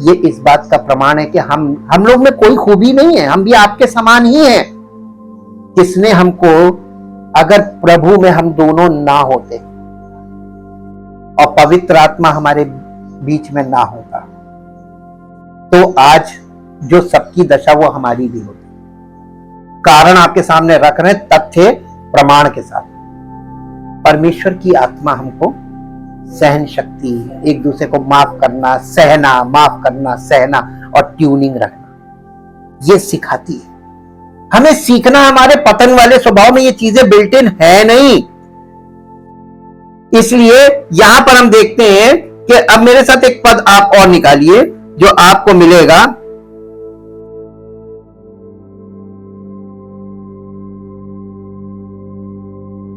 ये इस बात का प्रमाण है कि हम लोग में कोई खूबी नहीं है, हम भी आपके समान ही हैं। किसने हमको, अगर प्रभु में हम दोनों ना होते और पवित्र आत्मा हमारे बीच में ना होता, तो आज जो सबकी दशा वो हमारी भी होती। कारण आपके सामने रख रहे हैं, तथ्य प्रमाण के साथ। परमेश्वर की आत्मा हमको सहन शक्ति, एक दूसरे को माफ करना, सहना, माफ करना, सहना और ट्यूनिंग रखना, ये सिखाती है। हमें सीखना, हमारे पतन वाले स्वभाव में ये चीजें बिल्ट इन है नहीं। इसलिए यहां पर हम देखते हैं कि अब मेरे साथ एक पद आप और निकालिए जो आपको मिलेगा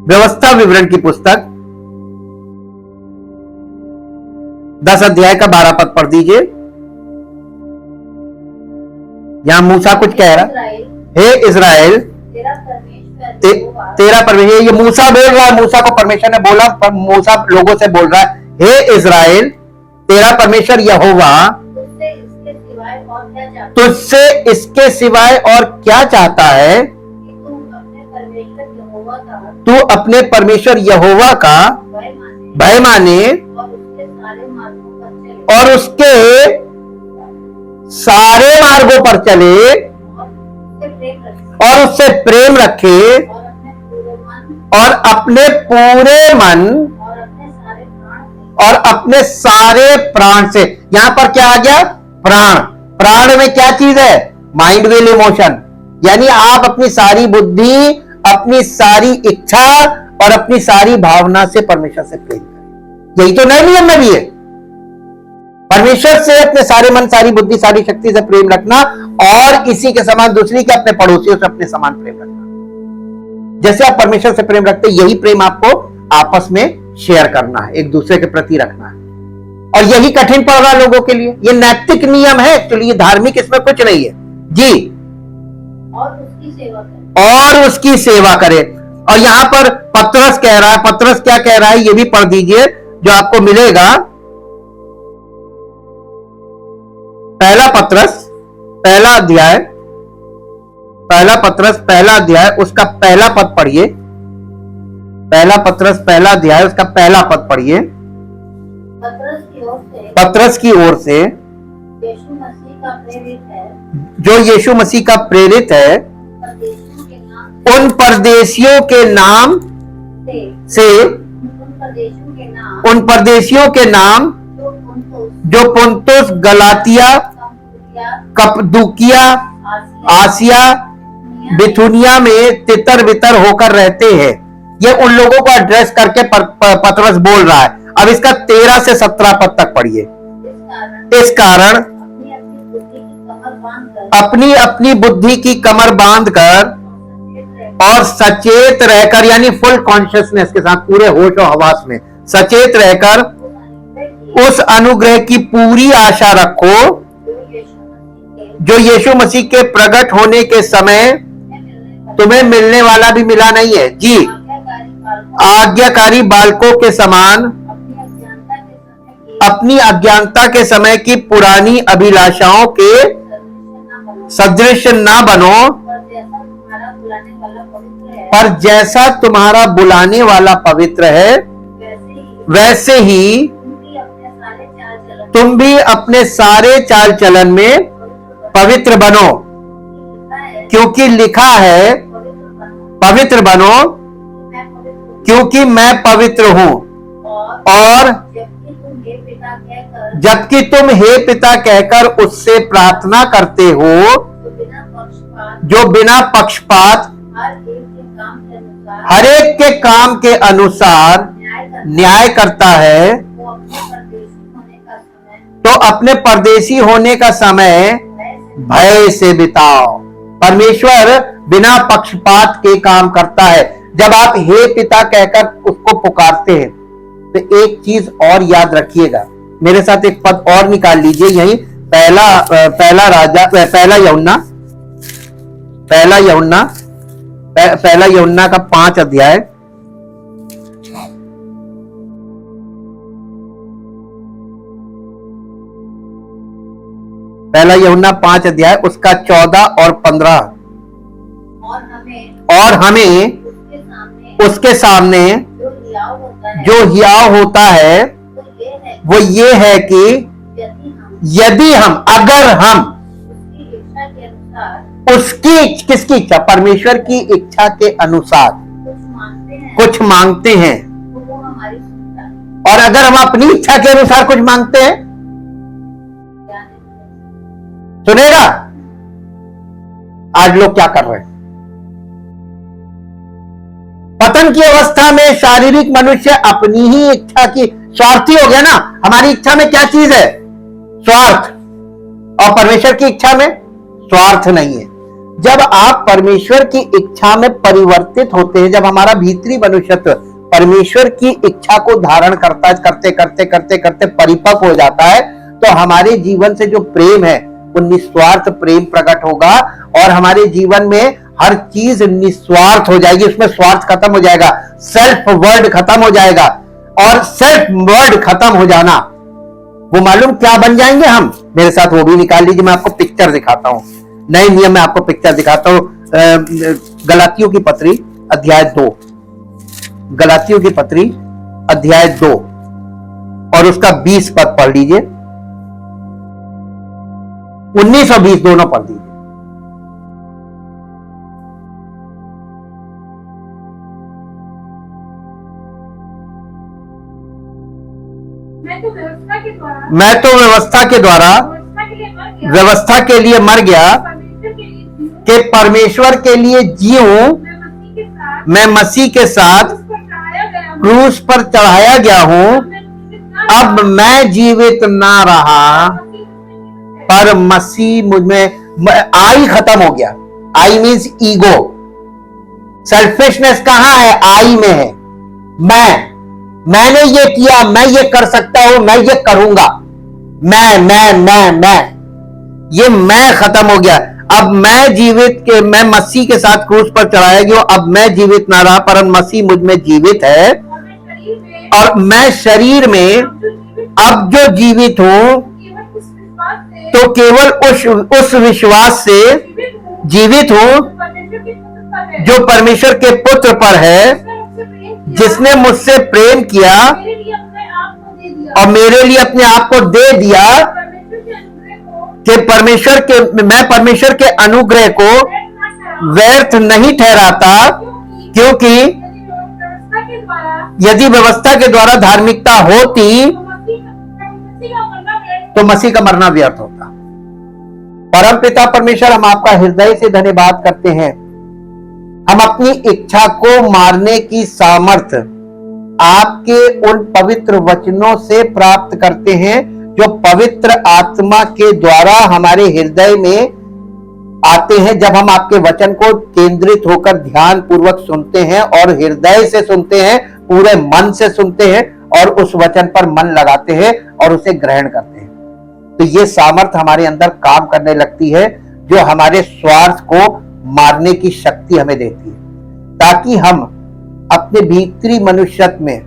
व्यवस्था विवरण की पुस्तक 10 अध्याय का 12 पद पढ़ दीजिए। यहां मूसा कुछ कह रहा, हे इज़राइल तेरा परमेश्वर, ये मूसा बोल रहा है, मूसा को परमेश्वर ने बोला, पर मूसा लोगों से बोल रहा है, हे इज़राइल तेरा परमेश्वर यहोवा तुझसे इसके सिवाय और क्या चाहता है तुझसे इसके सिवाय और क्या चाहता है कि तू अपने परमेश्वर यहोवा का भय माने भय माने और उसके सारे मार्गों पर चले और उससे प्रेम रखे और अपने पूरे मन और अपने सारे प्राण से। यहां पर क्या आ गया? प्राण। प्राण में क्या चीज है? Mind, will, emotion. यानी आप अपनी सारी बुद्धि, अपनी सारी इच्छा और अपनी सारी भावना से परमेश्वर से प्रेम करें। यही तो नए नियम में भी है, परमेश्वर से अपने सारे मन, सारी बुद्धि, सारी शक्ति से प्रेम रखना और किसी के समान, दूसरी के अपने पड़ोसियों से अपने समान प्रेम रखना। जैसे आप परमेश्वर से प्रेम रखते, यही प्रेम आपको आपस में शेयर करना है, एक दूसरे के प्रति रखना है। और यही कठिन पड़ रहा है लोगों के लिए। ये नैतिक नियम है एक्चुअली, ये धार्मिक इसमें कुछ नहीं है जी। और उसकी सेवा करें। और यहां पर पतरस कह रहा है, पतरस क्या कह रहा है ये भी पढ़ दीजिए जो आपको मिलेगा। पहला पतरस पहला अध्याय, पहला पतरस पहला अध्याय उसका पहला पद पढ़िए। पहला पतरस पहला अध्याय उसका पहला पद पढ़िए। पतरस की ओर से यीशु मसीह का प्रेरित है, जो यीशु मसीह का प्रेरित है, परदेशियों के नाम उन परदेशियों के नाम से उन परदेशियों के नाम जो पुन्तुस, गलातिया, कप्पदूकिया, आसिया, बिथुनिया में तितर बितर होकर रहते हैं। ये उन लोगों को एड्रेस करके पतरस बोल रहा है। अब इसका 13 से 17 पद तक पढ़िए। इस कारण अपनी अपनी बुद्धि की कमर बांधकर और सचेत रहकर, यानी फुल कॉन्शियसनेस के साथ, पूरे होश और हवास में सचेत रहकर उस अनुग्रह की पूरी आशा रखो जो यीशु मसीह के प्रकट होने के समय तुम्हें मिलने वाला भी मिला नहीं है जी। आज्ञाकारी बालकों के समान अपनी अज्ञानता के समय की पुरानी अभिलाषाओं के सदृश ना बनो, पर जैसा तुम्हारा बुलाने वाला पवित्र है वैसे ही तुम भी अपने सारे चाल चलन में पवित्र बनो, क्योंकि लिखा है पवित्र बनो क्योंकि मैं पवित्र हूं। और जबकि तुम हे पिता कहकर उससे प्रार्थना करते हो जो बिना पक्षपात हर एक के काम के अनुसार न्याय करता है, तो अपने परदेशी होने का समय भय से बिताओ। परमेश्वर बिना पक्षपात के काम करता है। जब आप हे पिता कहकर उसको पुकारते हैं तो एक चीज और याद रखिएगा, मेरे साथ एक पद और निकाल लीजिए। यही पहला यूहन्ना का 5 अध्याय, पहला यूहन्ना 5 अध्याय उसका 14 और 15। और हमें उसके सामने जो हियाव होता है वो ये है कि यदि हम, अगर हम उसकी, किसकी इच्छा, परमेश्वर की इच्छा के अनुसार कुछ मांगते हैं, और अगर हम अपनी इच्छा के अनुसार कुछ मांगते हैं, सुनेगा। आज लोग क्या कर रहे हैं? पतन की अवस्था में शारीरिक मनुष्य अपनी ही इच्छा की, स्वार्थी हो गया ना। हमारी इच्छा में क्या चीज है? स्वार्थ। और परमेश्वर की इच्छा में स्वार्थ नहीं है। जब आप परमेश्वर की इच्छा में परिवर्तित होते हैं, जब हमारा भीतरी मनुष्यत्व परमेश्वर की इच्छा को धारण करता, करते करते करते करते परिपक्व हो जाता है, तो हमारे जीवन से जो प्रेम है वो निस्वार्थ प्रेम प्रकट होगा, और हमारे जीवन में हर चीज निस्वार्थ हो जाएगी। उसमें स्वार्थ खत्म हो जाएगा, सेल्फ वर्ड खत्म हो जाएगा। और सेल्फ वर्ड खत्म हो जाना वो मालूम क्या बन जाएंगे हम? मेरे साथ वो भी निकाल लीजिए, मैं आपको पिक्चर दिखाता हूं, नए नियम में आपको पिक्चर दिखाता हूं। गलातियों की पत्री अध्याय 2, गलातियों की पत्री अध्याय 2 और उसका 20 पद पढ़ लीजिए, 19 और 20 दोनों पढ़ लीजिए। मैं तो व्यवस्था के द्वारा व्यवस्था के लिए मर गया कि परमेश्वर के लिए जीऊं। मैं मसीह के साथ क्रूस पर चढ़ाया गया हूं। अब मैं जीवित ना रहा पर मसीह मुझ में। आई खत्म हो गया। आई मीन्स ईगो, सेल्फिशनेस कहां है? आई में है। मैंने ये किया, मैं ये कर सकता हूं, मैं ये करूंगा। मैं ये मैं खत्म हो गया। अब मैं जीवित के मैं मसीह के साथ क्रूस पर चढ़ाया गया। अब मैं जीवित ना रहा पर मसीह मुझ में जीवित है। और मैं शरीर में अब जो जीवित हूं तो केवल उस विश्वास से जीवित हूं जो परमेश्वर के पुत्र पर है, जिसने मुझसे प्रेम किया और मेरे लिए अपने आप को दे दिया कि मैं परमेश्वर के अनुग्रह को व्यर्थ नहीं ठहराता, क्योंकि यदि व्यवस्था के द्वारा धार्मिकता होती तो मसीह का मरना व्यर्थ होता। परम पिता परमेश्वर, हम आपका हृदय से धन्यवाद करते हैं। हम अपनी इच्छा को मारने की सामर्थ आपके उन पवित्र वचनों से प्राप्त करते हैं जो पवित्र आत्मा के द्वारा हमारे हृदय में आते हैं। जब हम आपके वचन को केंद्रित होकर ध्यान पूर्वक सुनते हैं और हृदय से सुनते हैं, पूरे मन से सुनते हैं और उस वचन पर मन लगाते हैं और उसे ग्रहण करते हैं, तो ये सामर्थ हमारे अंदर काम करने लगती है जो हमारे स्वार्थ को मारने की शक्ति हमें देती है, ताकि हम अपने भीतरी मनुष्यत्व में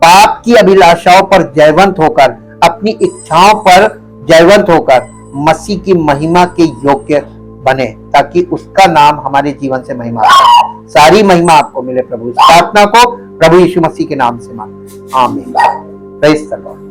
पाप की अभिलाषाओं पर जयवंत होकर, अपनी इच्छाओं पर जयवंत होकर मसीह की महिमा के योग्य बने, ताकि उसका नाम हमारे जीवन से महिमा पाए। सारी महिमा आपको मिले प्रभु। इस प्रार्थना को प्रभु यीशु मसीह के नाम से मांगते हैं, आमीन। Praise the Lord.